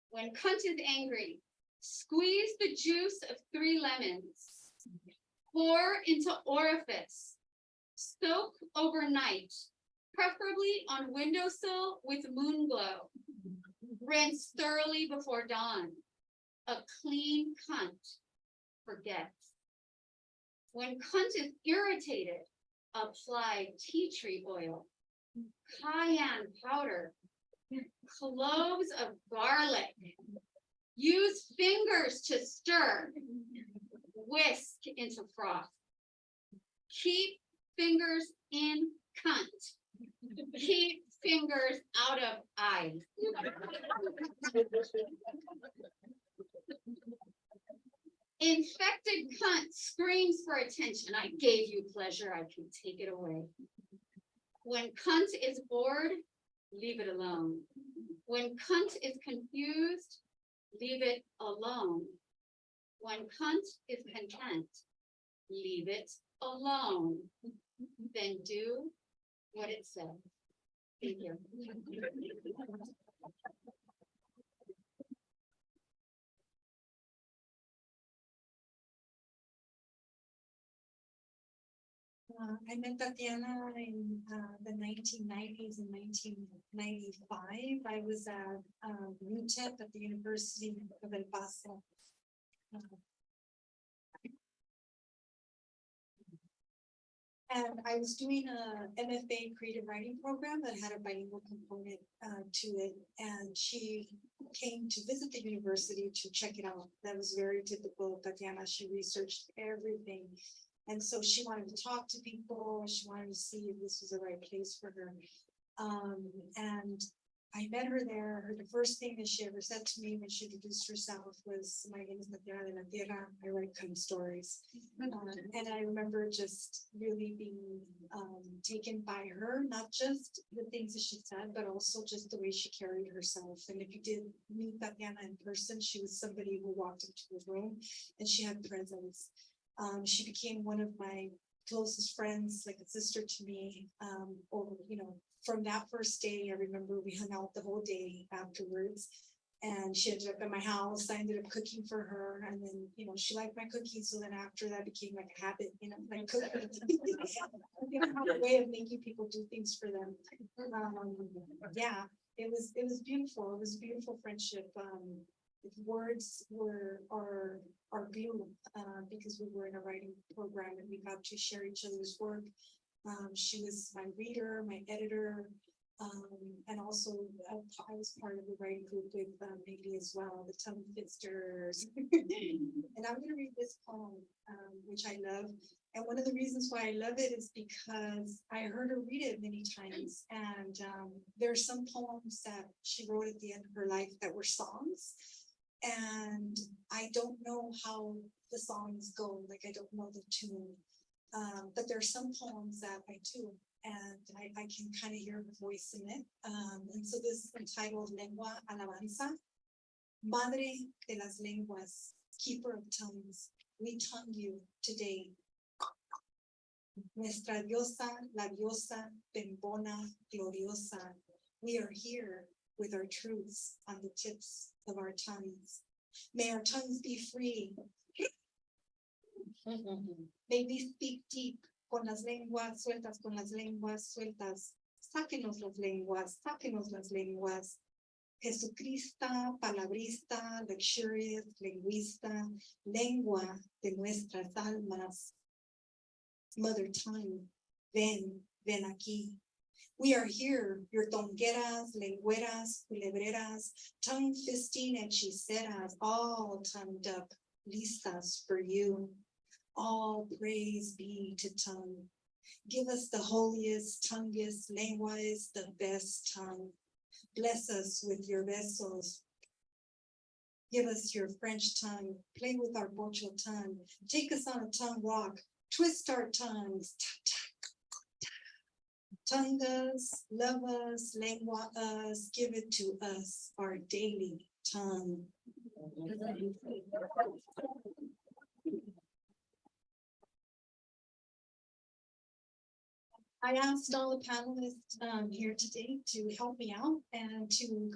When Cunt is angry, squeeze the juice of 3 lemons, pour into orifice, soak overnight, preferably on windowsill with moon glow, rinse thoroughly before dawn. A clean cunt forgets. When cunt is irritated, apply tea tree oil, cayenne powder, cloves of garlic. Use fingers to stir, whisk into froth. Keep fingers in cunt. Keep fingers out of eyes. Infected cunt screams for attention. I gave you pleasure, I can take it away. When cunt is bored, leave it alone. When cunt is confused, leave it alone. When cunt is content, leave it alone. Then do what it says. Thank you. I met Tatiana in the 1990s and 1995. I was at UTEP at the University of El Paso. And I was doing a MFA creative writing program that had a bilingual component to it. And she came to visit the university to check it out. That was very typical of Tatiana. She researched everything. And so she wanted to talk to people. She wanted to see if this was the right place for her. And I met her there. The first thing that she ever said to me when she introduced herself was, my name is Tatiana de la Tierra. I write cum stories. And I remember just really being taken by her, not just the things that she said, but also just the way she carried herself. And if you did meet Tatiana in person, she was somebody who walked into the room and she had presence. She became one of my closest friends, like a sister to me. Over, from that first day, I remember we hung out the whole day afterwards. And she ended up at my house. I ended up cooking for her, and then she liked my cookies. So then after that became like a habit, like cooking. Have a way of making people do things for them. Yeah, it was beautiful. It was a beautiful friendship. Words are beautiful because we were in a writing program and we got to share each other's work. She was my reader, my editor. And also I was part of the writing group with Maybe as well, the Tongue Fisters. And I'm going to read this poem, which I love. And one of the reasons why I love it is because I heard her read it many times. And there are some poems that she wrote at the end of her life that were songs. And I don't know how the songs go, like I don't know the tune. But there are some poems that I do, and I can kind of hear her voice in it. And so this is entitled Lengua Alabanza. Madre de las lenguas, keeper of tongues, we tongue you today. Nuestra diosa, la diosa, bembona, gloriosa. We are here with our truths on the tips of our tongues. May our tongues be free. May we speak deep con las lenguas sueltas, con las lenguas sueltas. Sáquenos las lenguas. Jesucrista, palabrista, luxurious, linguista, lengua de nuestras almas. Mother tongue, ven aquí. We are here, your tongueras, lengueras, culebreras, tongue fisting hechiceras, all tongued up, listas for you. All praise be to tongue. Give us the holiest, tonguest, lenguas, the best tongue. Bless us with your besos. Give us your French tongue. Play with our Bocho tongue. Take us on a tongue walk. Twist our tongues. Tongue us, love us, lengua us. Give it to us, our daily tongue. I asked all the panelists here today to help me out and to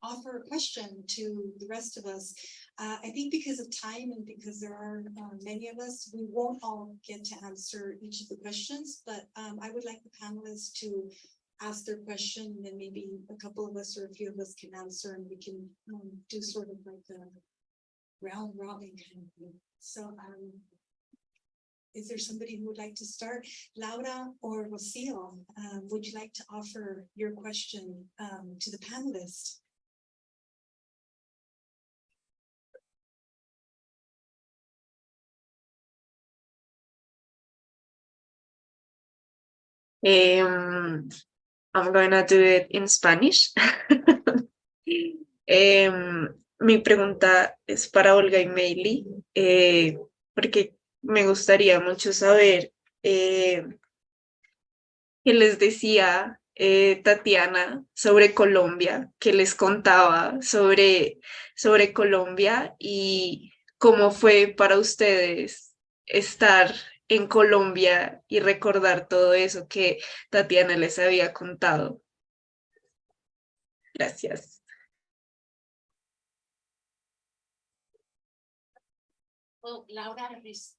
offer a question to the rest of us. I think because of time and because there are many of us, we won't all get to answer each of the questions, but I would like the panelists to ask their question, and then maybe a couple of us or a few of us can answer, and we can do sort of like a round robin kind of thing. So is there somebody who would like to start? Laura or Rocio, would you like to offer your question to the panelists? I'm gonna do it in Spanish. Mi pregunta es para Olga y Meili, porque me gustaría mucho saber qué les decía Tatiana sobre Colombia, qué les contaba sobre Colombia y cómo fue para ustedes estar en Colombia y recordar todo eso que Tatiana les había contado. Gracias. Well, Laura,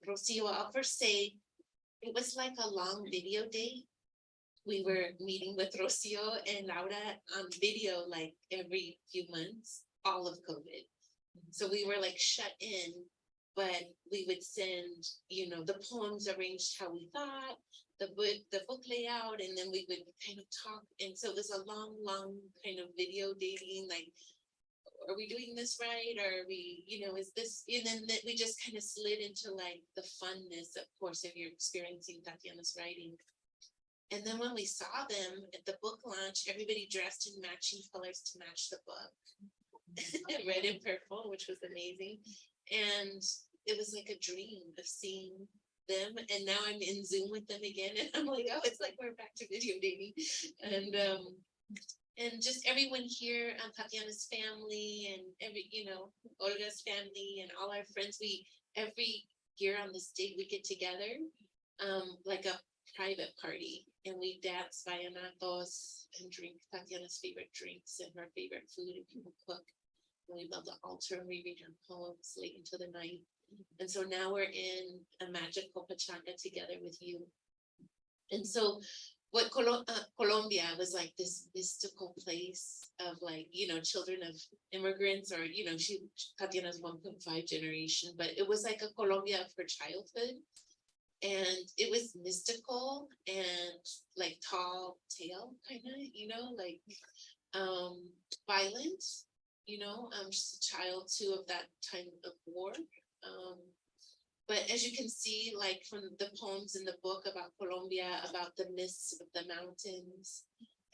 Rocio, I'll first say it was like a long video day. We were meeting with Rocio and Laura on video like every few months, all of COVID. So we were like shut in, but we would send, the poems arranged how we thought, the book layout, and then we would kind of talk. And so it was a long kind of video dating, like, are we doing this right? Or are we, is this, and then we just kind of slid into like the funness, of course, if you're experiencing Tatiana's writing. And then when we saw them at the book launch, everybody dressed in matching colors to match the book. Red and purple, which was amazing. And it was like a dream of seeing them. And now I'm in Zoom with them again. And I'm like, oh, it's like we're back to video dating. And just everyone here, Tatiana's family and Olga's family and all our friends, every year on this date we get together like a private party, and we dance vallenatos and drink Tatiana's favorite drinks and her favorite food, and people cook. And we build an altar and we read her poems late into the night. And so now we're in a magical pachanga together with you. And so what Colombia was like this mystical place of like, you know, children of immigrants, or, you know, Tatiana's 1.5 generation, but it was like a Colombia of her childhood. And it was mystical and like tall tale, kind of, you know, like violent, you know, just a child too of that time of war. But as you can see, like from the poems in the book about Colombia, about the mists of the mountains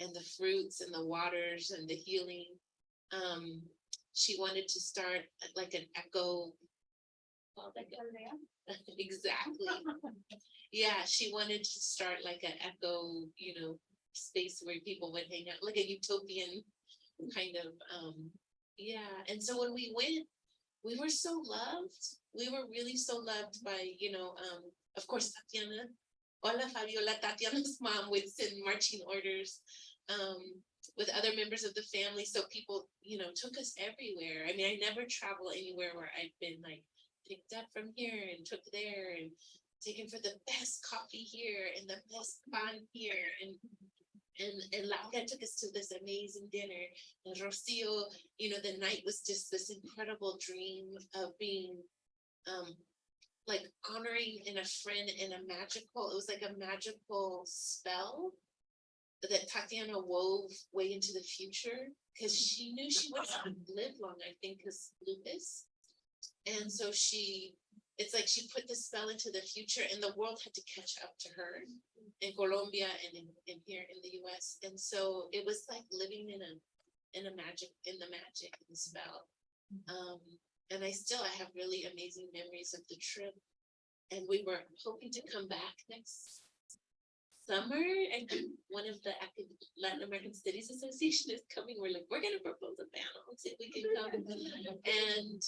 and the fruits and the waters and the healing, she wanted to start like an echo. Exactly. Yeah, she wanted to start like an echo, you know, space where people would hang out, like a utopian kind of, yeah. And so when we went, we were so loved. We were really so loved by, you know, of course, Tatiana. Hola, Fabiola. Tatiana's mom would send marching orders with other members of the family. So people, you know, took us everywhere. I mean, I never traveled anywhere where I've been like picked up from here and took there and taken for the best coffee here and the best pan here. And Laura took us to this amazing dinner. And Rocio, you know, the night was just this incredible dream of being like honoring in a friend in a magical, it was like a magical spell that Tatiana wove way into the future, because she knew she wouldn't live long, I think, because lupus. And so it's like she put the spell into the future, and the world had to catch up to her in Colombia and in here in the US. And so it was like living in the magic, in the spell. And I have really amazing memories of the trip. And we were hoping to come back next summer. And one of the Latin American Studies Association is coming. We're like, we're going to propose a panel, see if we can come. And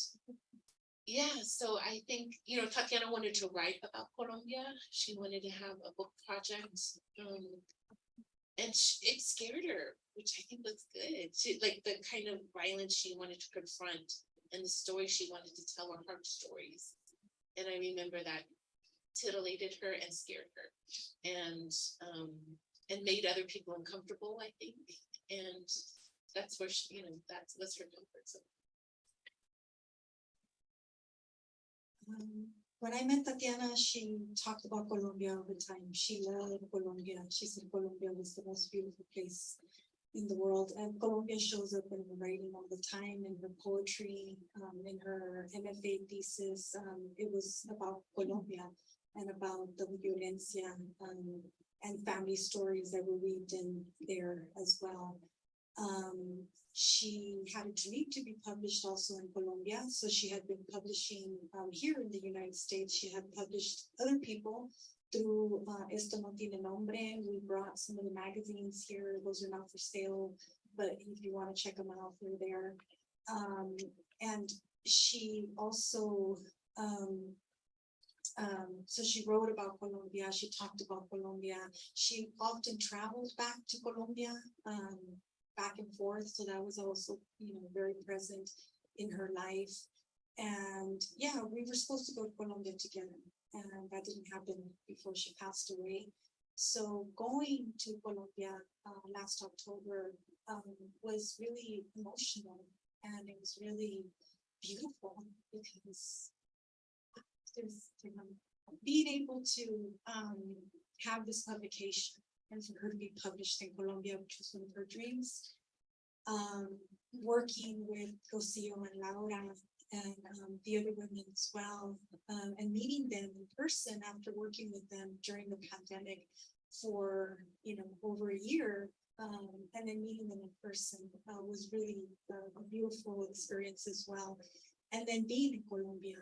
yeah, so I think, you know, Tatiana wanted to write about Colombia. She wanted to have a book project. And it scared her, which I think was good. She, like the kind of violence she wanted to confront and the stories she wanted to tell were hard stories. And I remember that titillated her and scared her, and made other people uncomfortable, I think. And that's where she, you know, that was her comfort zone. When I met Tatiana, she talked about Colombia all the time. She loved Colombia. She said Colombia was the most beautiful place in the world. And Colombia shows up in her writing all the time, in her poetry, in her MFA thesis. It was about Colombia and about the violencia and family stories that were weaved in there as well. She had a dream to be published also in Colombia. So she had been publishing here in the United States. She had published other people through Esto No Tiene Nombre. We brought some of the magazines here. Those are not for sale, but if you want to check them out, they're there. And she also, so she wrote about Colombia. She talked about Colombia. She often traveled back to Colombia, back and forth. So that was also, you know, very present in her life. And yeah, we were supposed to go to Colombia together, and that didn't happen before she passed away. So going to Colombia last October was really emotional, and it was really beautiful because being able to have this publication and for her to be published in Colombia, which was one of her dreams, working with Rocio and Laura and the other women as well, and meeting them in person after working with them during the pandemic for, you know, over a year, and then meeting them in person was really a beautiful experience as well. And then being in Colombia,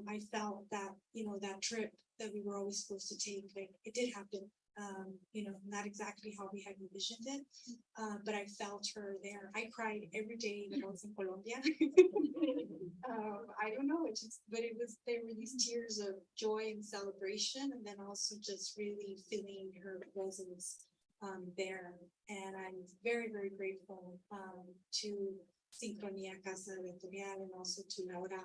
I felt that, you know, that trip that we were always supposed to take, like, it did happen. not exactly how we had envisioned it, but I felt her there. I cried every day that I was in Colombia. I don't know, they were these tears of joy and celebration, and then also just really feeling her presence there. And I'm very, very grateful to Sincronia Casa Editorial and also to Laura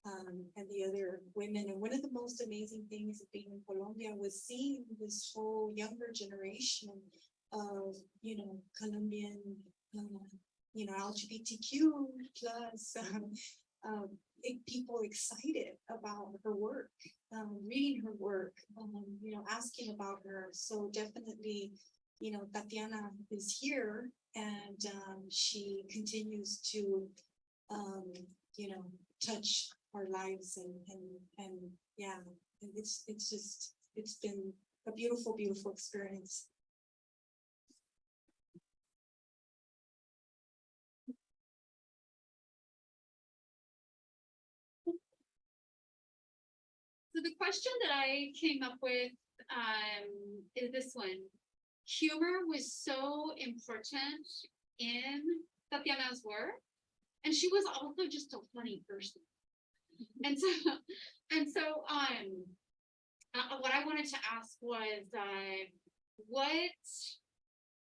and the other women. And one of the most amazing things of being in Colombia was seeing this whole younger generation of, Colombian, LGBTQ plus people excited about her work, reading her work, asking about her. So definitely, Tatiana is here, and she continues to, touch our lives, and yeah, it's been a beautiful, beautiful experience. So the question that I came up with is this one. Humor was so important in Tatiana's work, and she was also just a funny person. And so what I wanted to ask was what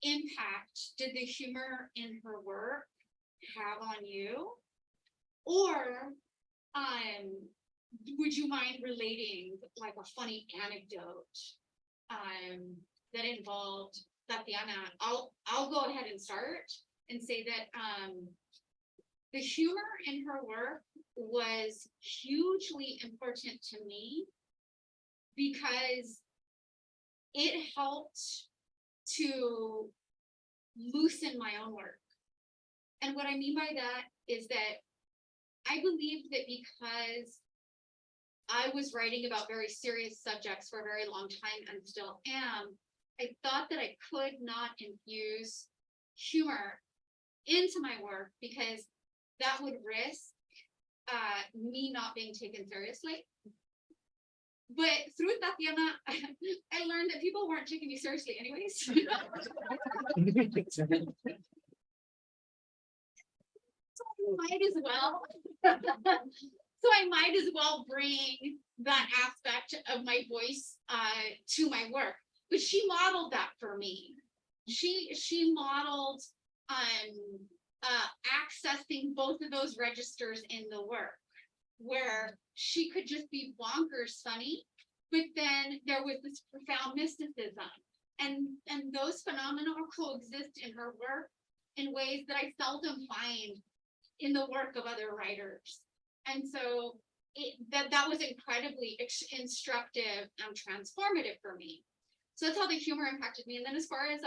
impact did the humor in her work have on you? Or would you mind relating like a funny anecdote that involved Tatiana? I'll go ahead and start and say that the humor in her work was hugely important to me because it helped to loosen my own work. And what I mean by that is that I believed that because I was writing about very serious subjects for a very long time and still am, I thought that I could not infuse humor into my work because that would risk me not being taken seriously. But through Tatiana, I learned that people weren't taking me seriously anyways. So might as well. So I might as well bring that aspect of my voice to my work. But she modeled that for me. She modeled accessing both of those registers in the work, where she could just be bonkers funny, but then there was this profound mysticism, and those phenomena coexist in her work in ways that I seldom find in the work of other writers. And so that was incredibly instructive and transformative for me. So that's how the humor impacted me. And then as far as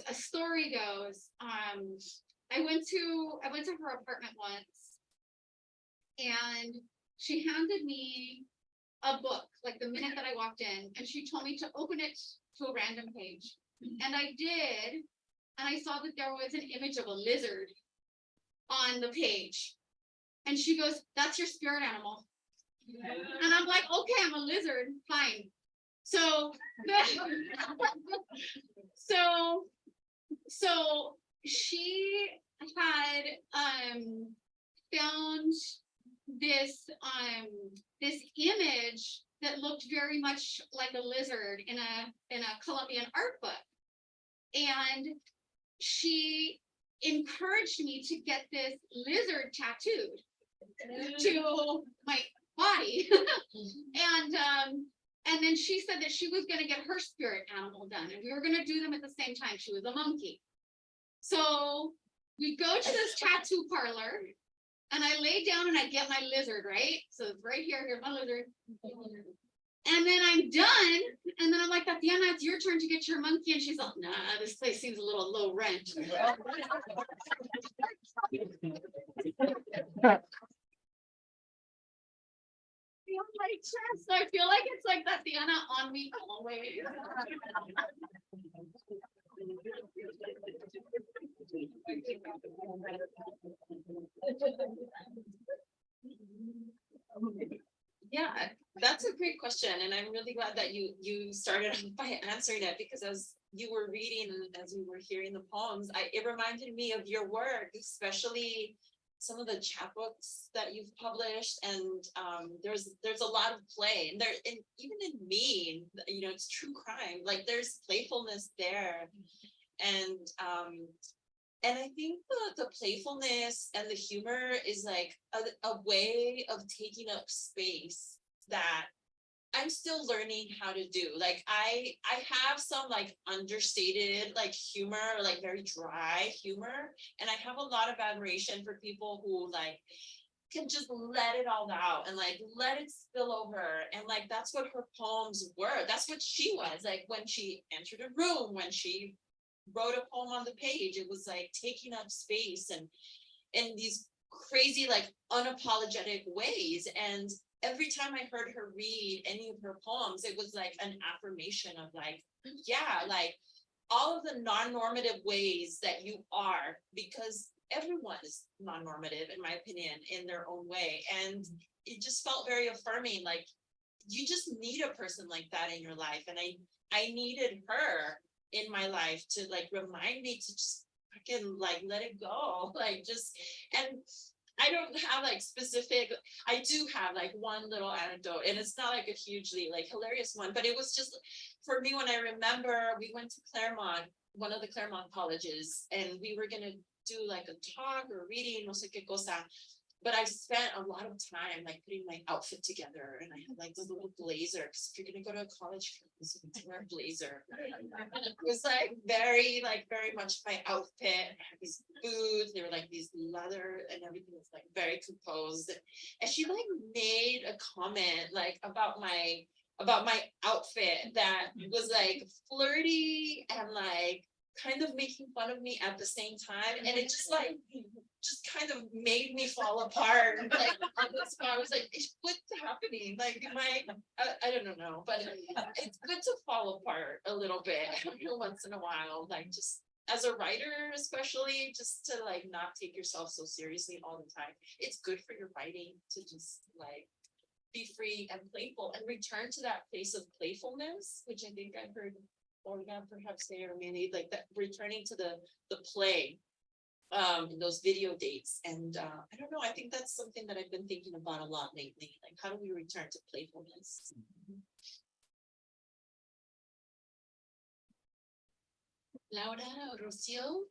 a story goes, I went to her apartment once, and she handed me a book like the minute that I walked in, and she told me to open it to a random page. And I did, and I saw that there was an image of a lizard on the page. And she goes, "That's your spirit animal." And I'm like, okay, I'm a lizard, fine. So she had found this image that looked very much like a lizard in a Colombian art book. And she encouraged me to get this lizard tattooed to my body. And then she said that she was going to get her spirit animal done, and we were going to do them at the same time. She was a monkey. So we go to this tattoo parlor, and I lay down and I get my lizard, right? So it's right here, here's my lizard. And then I'm done, and then I'm like, Tatiana, it's your turn to get your monkey. And she's like, nah, this place seems a little low rent. My chest. I feel like it's like Tatiana on me always. Yeah, that's a great question, and I'm really glad that you started off by answering it, because as you were reading and as we were hearing the poems, it reminded me of your work, especially some of the chapbooks that you've published, and there's a lot of play, and even in Me, it's true crime, like there's playfulness there, and I think the playfulness and the humor is like a way of taking up space that I'm still learning how to do. Like I have some like understated like humor, like very dry humor, and I have a lot of admiration for people who like can just let it all out and like let it spill over, and like that's what her poems were. That's what she was like when she entered a room, when she wrote a poem on the page. It was like taking up space and in these crazy like unapologetic ways. And every time I heard her read any of her poems, it was like an affirmation of like, yeah, like all of the non-normative ways that you are, because everyone is non-normative in my opinion in their own way. And it just felt very affirming. Like you just need a person like that in your life, and I needed her in my life to like remind me to just fucking like let it go, like just. And I don't have like specific, I do have like one little anecdote, and it's not like a hugely like hilarious one, but it was just for me when I remember we went to Claremont, one of the Claremont colleges, and we were gonna do like a talk or reading, no sé qué cosa. But I spent a lot of time like putting my outfit together, and I had like this little blazer, because if you're gonna go to a college campus, you need to wear a blazer. And it was like very much my outfit. I had these boots, they were like these leather, and everything was like very composed. And she like made a comment like about my outfit that was like flirty and like kind of making fun of me at the same time, and it just kind of made me fall apart. Like on the spot, I was like, "What's happening?" Like, I don't know, but it's good to fall apart a little bit once in a while. Like, just as a writer, especially, just to like not take yourself so seriously all the time. It's good for your writing to just like be free and playful and return to that place of playfulness, which I think I heard Olga perhaps say, or maybe like that, returning to the play, those video dates. And I don't know, I think that's something that I've been thinking about a lot lately. Like, how do we return to playfulness? Laura o Rocío,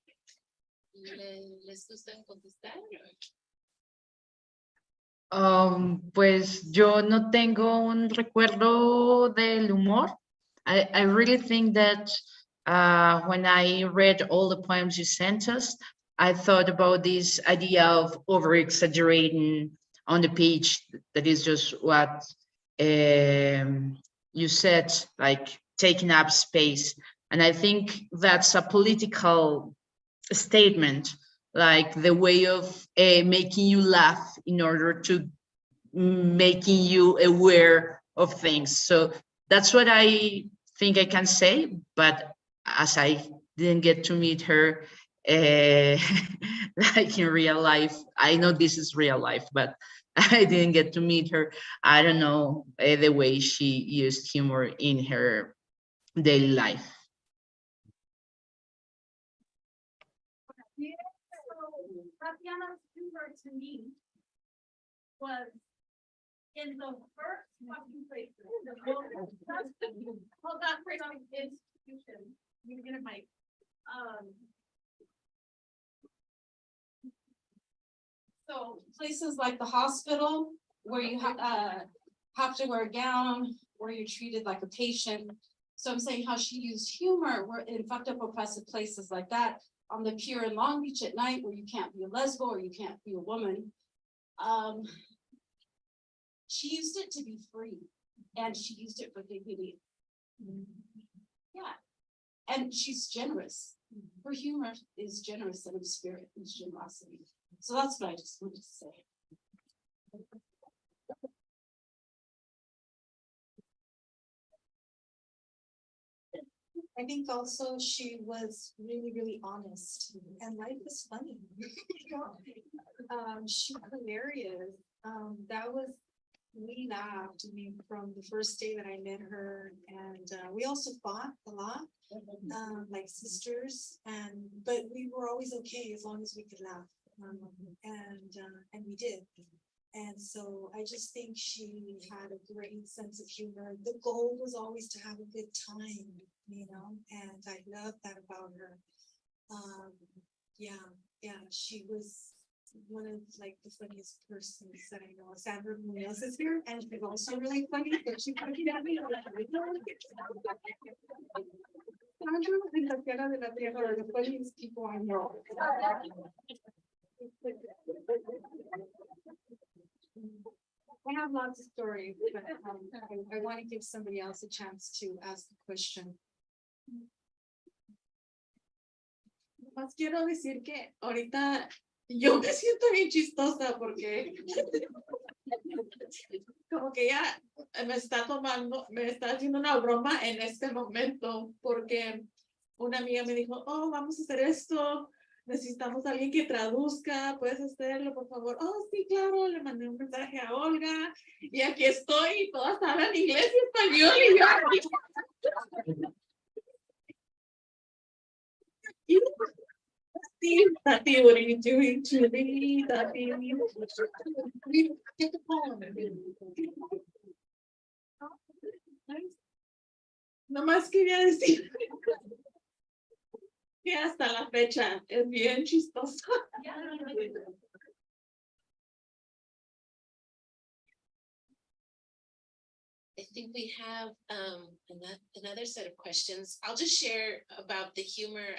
¿les gusta contestar? Pues yo no tengo un recuerdo del humor. I really think that when I read all the poems you sent us, I thought about this idea of over-exaggerating on the page. That is just what you said, like taking up space. And I think that's a political statement, like the way of making you laugh in order to making you aware of things. So that's what I think I can say. But as I didn't get to meet her like in real life, I know this is real life, but I didn't get to meet her. I don't know the way she used humor in her daily life. Tatiana's humor to me was in the first fucking place. Well, that's right on institution. You get a mic. So places like the hospital where you have to wear a gown, where you're treated like a patient. So I'm saying how she used humor where in fucked up oppressive places like that. On the pier in Long Beach at night where you can't be a lesbo or you can't be a woman. She used it to be free, and she used it for dignity. Yeah, and she's generous. Her humor is generous and of spirit, is generosity. So that's what I just wanted to say. I think also she was really, really honest, and life is funny. She's hilarious. That was we laughed, I mean, from the first day that I met her, and we also fought a lot, like sisters, but we were always okay as long as we could laugh, and we did. And so I just think she had a great sense of humor. The goal was always to have a good time, you know, and I love that about her. Yeah, she was one of like the funniest persons that I know. Sandra Munoz is here, and she's also really funny. But she's looking at me like, Sandra and Tatiana de la Tierra are the funniest people I know. I have lots of stories, but I want to give somebody else a chance to ask the question. Más quiero decir que ahorita yo me siento bien chistosa porque como que ella me está haciendo una broma en este momento porque una amiga me dijo, oh, vamos a hacer esto, necesitamos a alguien que traduzca, puedes hacerlo, por favor. Oh, sí, claro, le mandé un mensaje a Olga y aquí estoy, todas hablan inglés y español y yo aquí. Tati, what are you doing to me, Tati? Get the poem. Nomás quería decir que hasta la fecha es bien chistosa. I think we have another set of questions. I'll just share about the humor.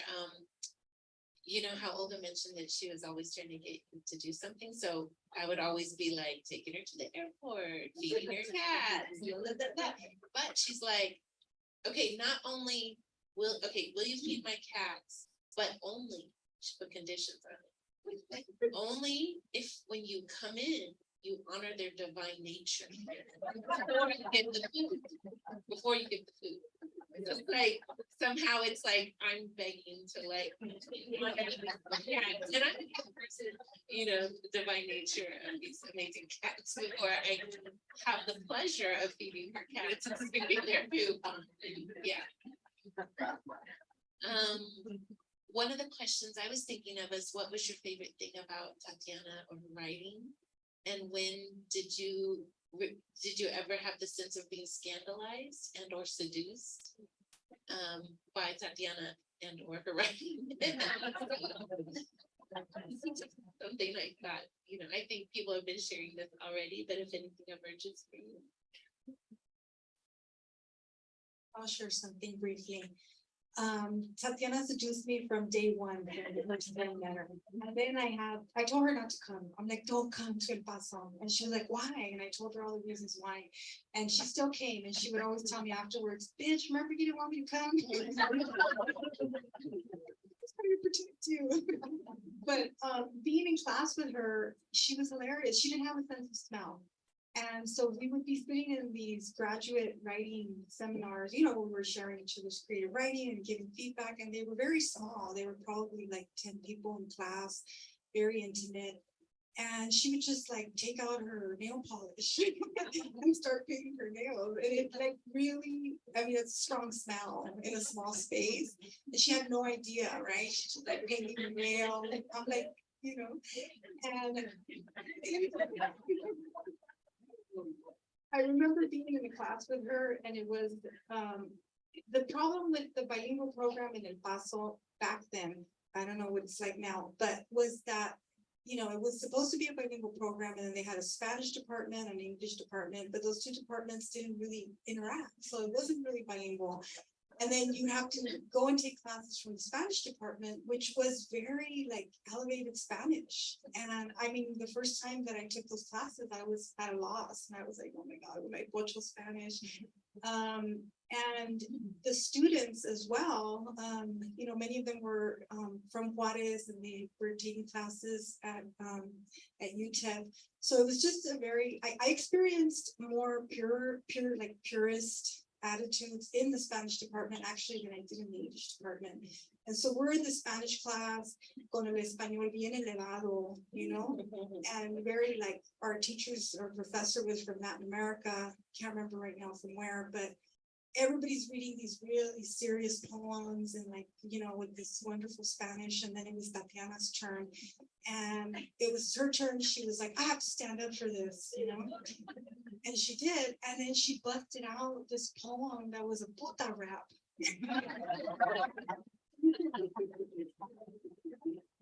You know how Olga mentioned that she was always trying to get you to do something. So I would always be like taking her to the airport, feeding her cats, but she's like, okay, not only will you feed my cats, but only, she put conditions on it. Only if when you come in, you honor their divine nature before you get the food. Before you get the food. It's like somehow it's like I'm begging to like, yeah, and I'm the person, you know, the divine nature of these amazing cats before I have the pleasure of feeding her cats and feeding their food. Yeah. One of the questions I was thinking of is what was your favorite thing about Tatiana or writing? And when did you ever have the sense of being scandalized and or seduced by Tatiana and or her writing? Something like that. You know, I think people have been sharing this already, but if anything emerges for you. I'll share something briefly. Tatiana seduced me from day one. And then I told her not to come. I'm like, don't come to El Paso. And she was like, why? And I told her all the reasons why. And she still came, and she would always tell me afterwards, bitch, remember you didn't want me to come? I was trying to protect you. But being in class with her, she was hilarious. She didn't have a sense of smell. And so we would be sitting in these graduate writing seminars, you know, where we're sharing each other's creative writing and giving feedback, and they were very small. They were probably like 10 people in class, very intimate. And she would just like take out her nail polish and start painting her nails. And it like really, I mean, it's a strong smell in a small space. And she had no idea, right? She just like painting her nail. And I'm like, you know, and I remember being in a class with her, and it was the problem with the bilingual program in El Paso back then, I don't know what it's like now, but was that, you know, it was supposed to be a bilingual program, and then they had a Spanish department and an English department, but those two departments didn't really interact. So it wasn't really bilingual. And then you have to go and take classes from the Spanish department, which was very like elevated Spanish. And I mean, the first time that I took those classes, I was at a loss. And I was like, oh my God, like mucho Spanish. And the students as well, you know, many of them were from Juarez, and they were taking classes at UTEP. So it was just a very, I experienced more pure, like purist attitudes in the Spanish department, actually, than I did in the English department. And so we're in the Spanish class, con el español bien elevado, you know, and very like our teachers, our professor was from Latin America, can't remember right now from where, but everybody's reading these really serious poems and like, you know, with this wonderful Spanish. And then it was Tatiana's turn. And it was her turn. She was like, I have to stand up for this, you know? And she did. And then she busted out this poem that was a puta rap.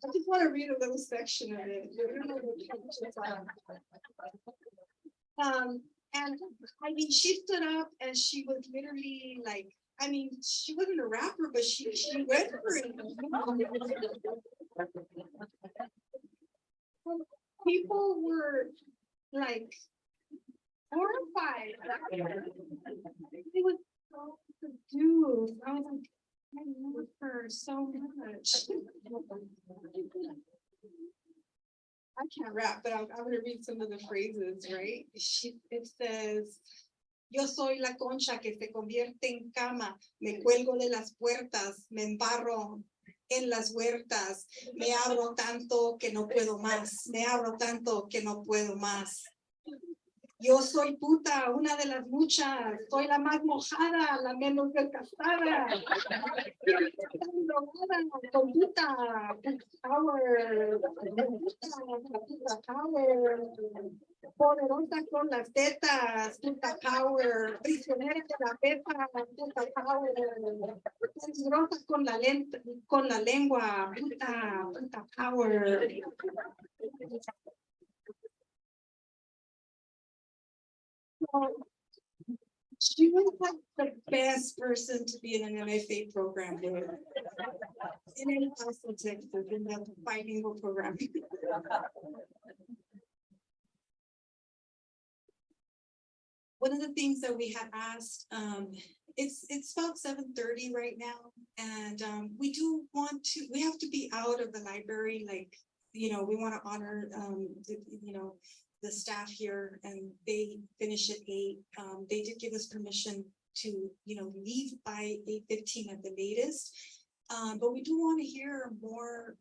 I just want to read a little section of it. And I mean, she stood up and she was literally like, I mean, she wasn't a rapper, but she went for it. People were like horrified. It was so subdued. I was like, I love her so much. I can't rap, but I'm gonna read some of the phrases, right? It says, yo soy la concha que se convierte en cama, me cuelgo de las puertas, me embarro en las huertas, me abro tanto que no puedo más, me abro tanto que no puedo más. Yo soy puta, una de las muchas, soy la más mojada, la menos desgastada. Con puta, power, puta power, poderosa con las tetas, puta power, prisionera de la pepa, puta power, peligrosa con la lengua, puta power. She was like the best person to be in an MFA program with. In El Paso, Texas, in the bilingual program. One of the things that we had asked, it's about 7:30 right now, and we do want to, we have to be out of the library, like, you know, we want to honor, you know, the staff here, and they finish at 8. They did give us permission to, you know, leave by 8:15 at the latest. But we do want to hear more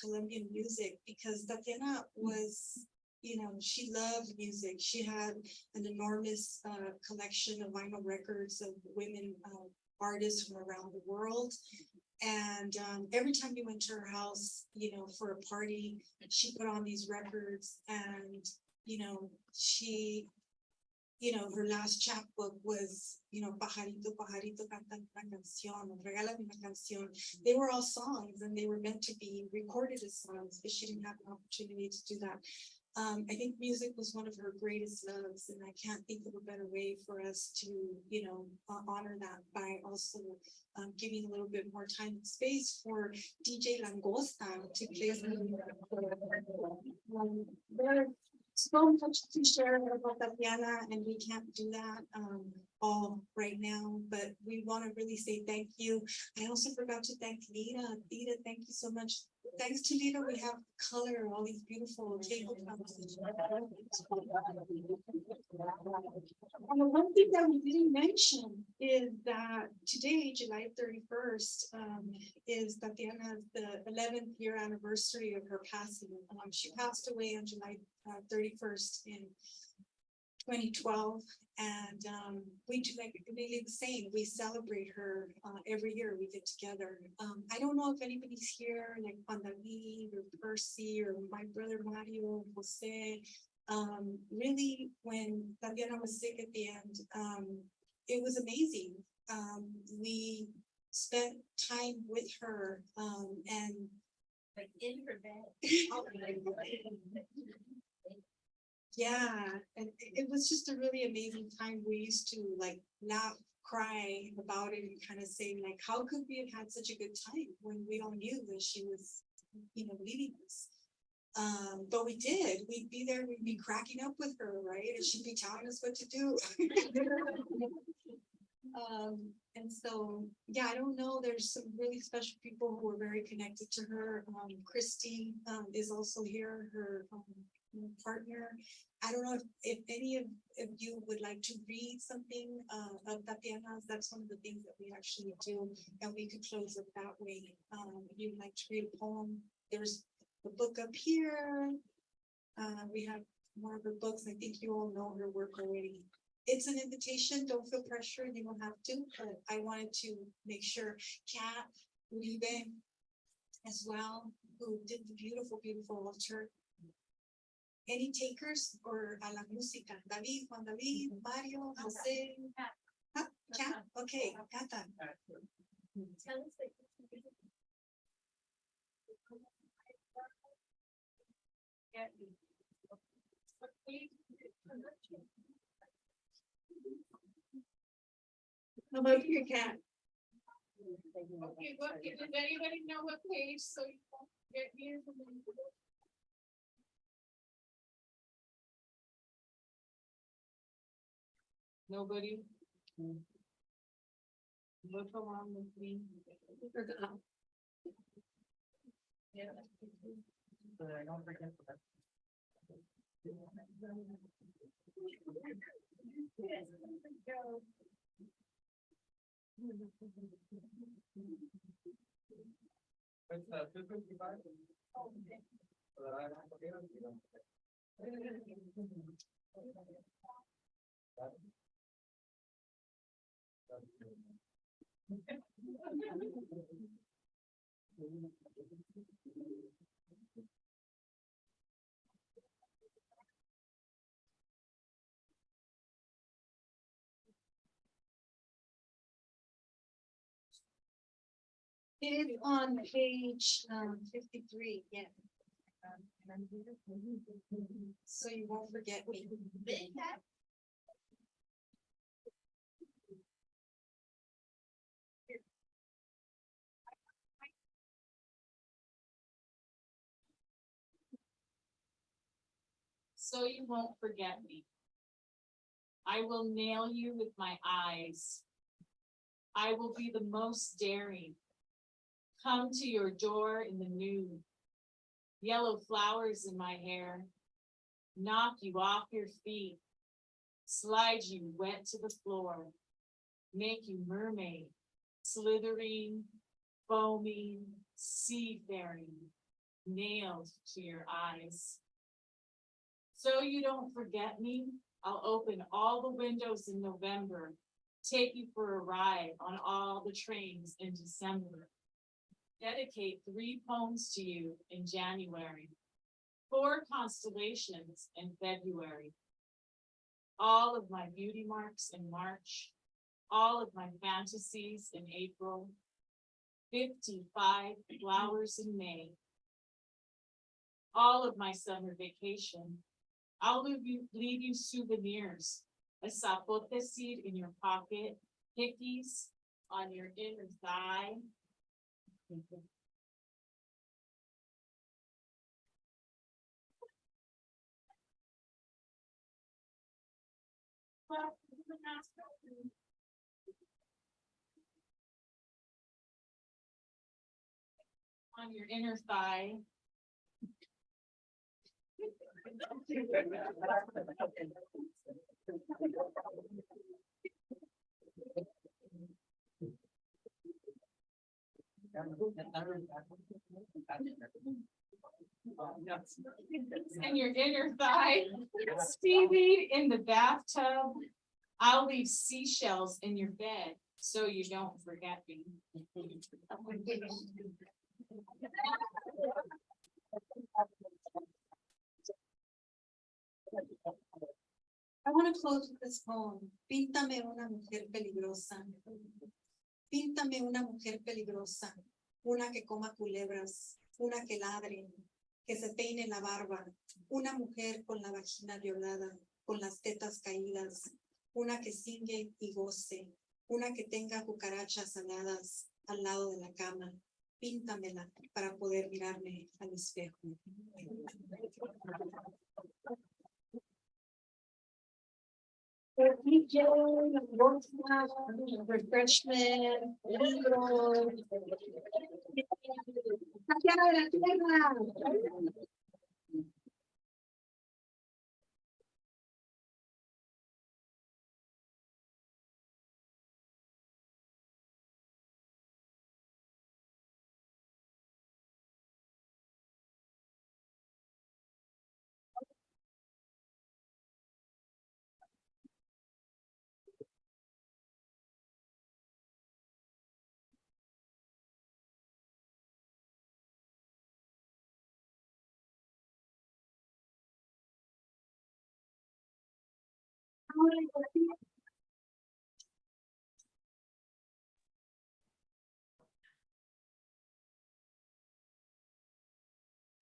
Colombian music, because Tatiana was, you know, she loved music. She had an enormous collection of vinyl records of women artists from around the world. And every time you went to her house, you know, for a party, she put on these records. And, you know, she, you know, her last chapbook was, you know, Pajarito, Pajarito, canta una canción, regálame una canción. They were all songs, and they were meant to be recorded as songs, but she didn't have an opportunity to do that. I think music was one of her greatest loves, and I can't think of a better way for us to, you know, honor that by also giving a little bit more time and space for DJ Langosta to play some. There's so much to share about Tatiana, and we can't do that all right now, but we want to really say thank you. I also forgot to thank Lita. Lita, thank you so much. Thanks to Lita, we have color, all these beautiful tabletops. And the one thing that we didn't mention is that today, July 31st, is Tatiana's the 11th year anniversary of her passing. She passed away on July 31st in 2012, and we do like really the same. We celebrate her every year. We get together. I don't know if anybody's here, like Pandami or Percy or my brother Mario, Jose. Really, when Tatiana was sick at the end, it was amazing. We spent time with her and like in her bed. Yeah, and it was just a really amazing time. We used to like laugh, cry about it, and kind of say like, how could we have had such a good time when we all knew that she was, you know, leaving us? But we did. We'd be there. We'd be cracking up with her, right? And she'd be telling us what to do. And so, yeah, I don't know. There's some really special people who are very connected to her. Christy is also here. Her partner. I don't know if any of you would like to read something of Tatiana's. That's one of the things that we actually do, and we could close it that way. If you'd like to read a poem, there's the book up here. We have more of her books. I think you all know her work already. It's an invitation. Don't feel pressure. You don't have to, but I wanted to make sure Kat, Uribe as well, who did the beautiful, beautiful altar. Any takers or a la música? David, Juan David, Mario, Jose? Huh? Kat? Okay, Kata. How about you, Kat? Okay, look, does anybody know what page, so you won't get here? Nobody? Look along with me. Yeah. But I don't forget that. It's 255. So that I don't forget It's on page 53, yeah. So you won't forget me. So you won't forget me. I will nail you with my eyes. I will be the most daring. Come to your door in the nude. Yellow flowers in my hair. Knock you off your feet. Slide you wet to the floor. Make you mermaid. Slithering, foaming, seafaring. Nailed to your eyes. So you don't forget me, I'll open all the windows in November, take you for a ride on all the trains in December. Dedicate 3 poems to you in January, 4 constellations in February. All of my beauty marks in March, all of my fantasies in April, 55 flowers in May. All of my summer vacation. I'll leave you souvenirs, a zapote seed in your pocket, hickeys on your inner thigh. On your inner thigh. And your inner thigh, seaweed in the bathtub. I'll leave seashells in your bed so you don't forget me. I want to close with this poem. Píntame una mujer peligrosa. Píntame una mujer peligrosa. Una que coma culebras. Una que ladre. Que se peine la barba. Una mujer con la vagina violada. Con las tetas caídas. Una que singue y goce. Una que tenga cucarachas aladas al lado de la cama. Píntamela para poder mirarme al espejo. Refreshment, libros. Tatiana de la tierra.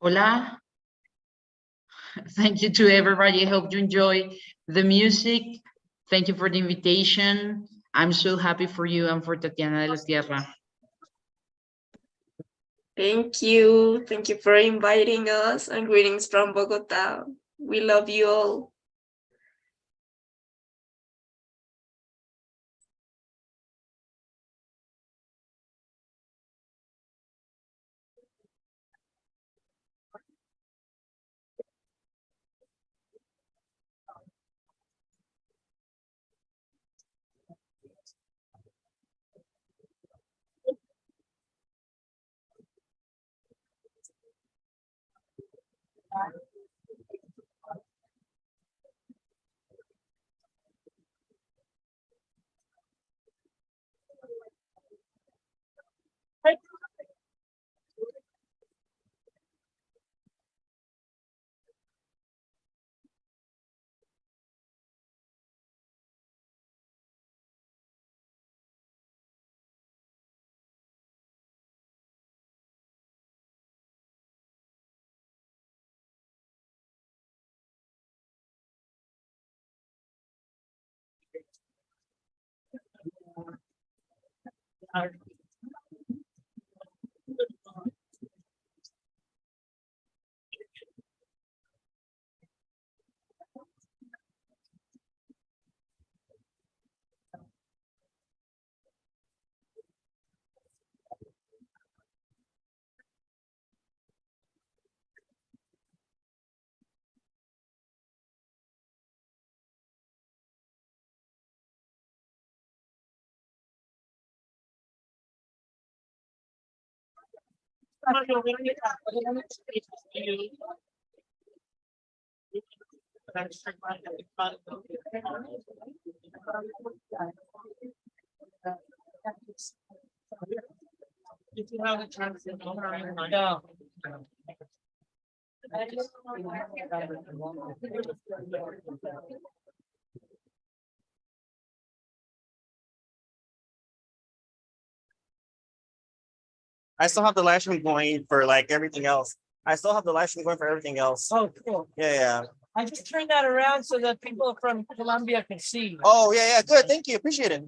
Hola. Thank you to everybody. I hope you enjoy the music. Thank you for the invitation. I'm so happy for you and for Tatiana de la Tierra. Thank you. Thank you for inviting us, and greetings from Bogota. We love you all. I still have the live stream going for like everything else. I still have the live stream going for everything else. Oh, cool. Yeah, yeah. I just turned that around so that people from Colombia can see. Oh, yeah, yeah. Good. Thank you. Appreciate it.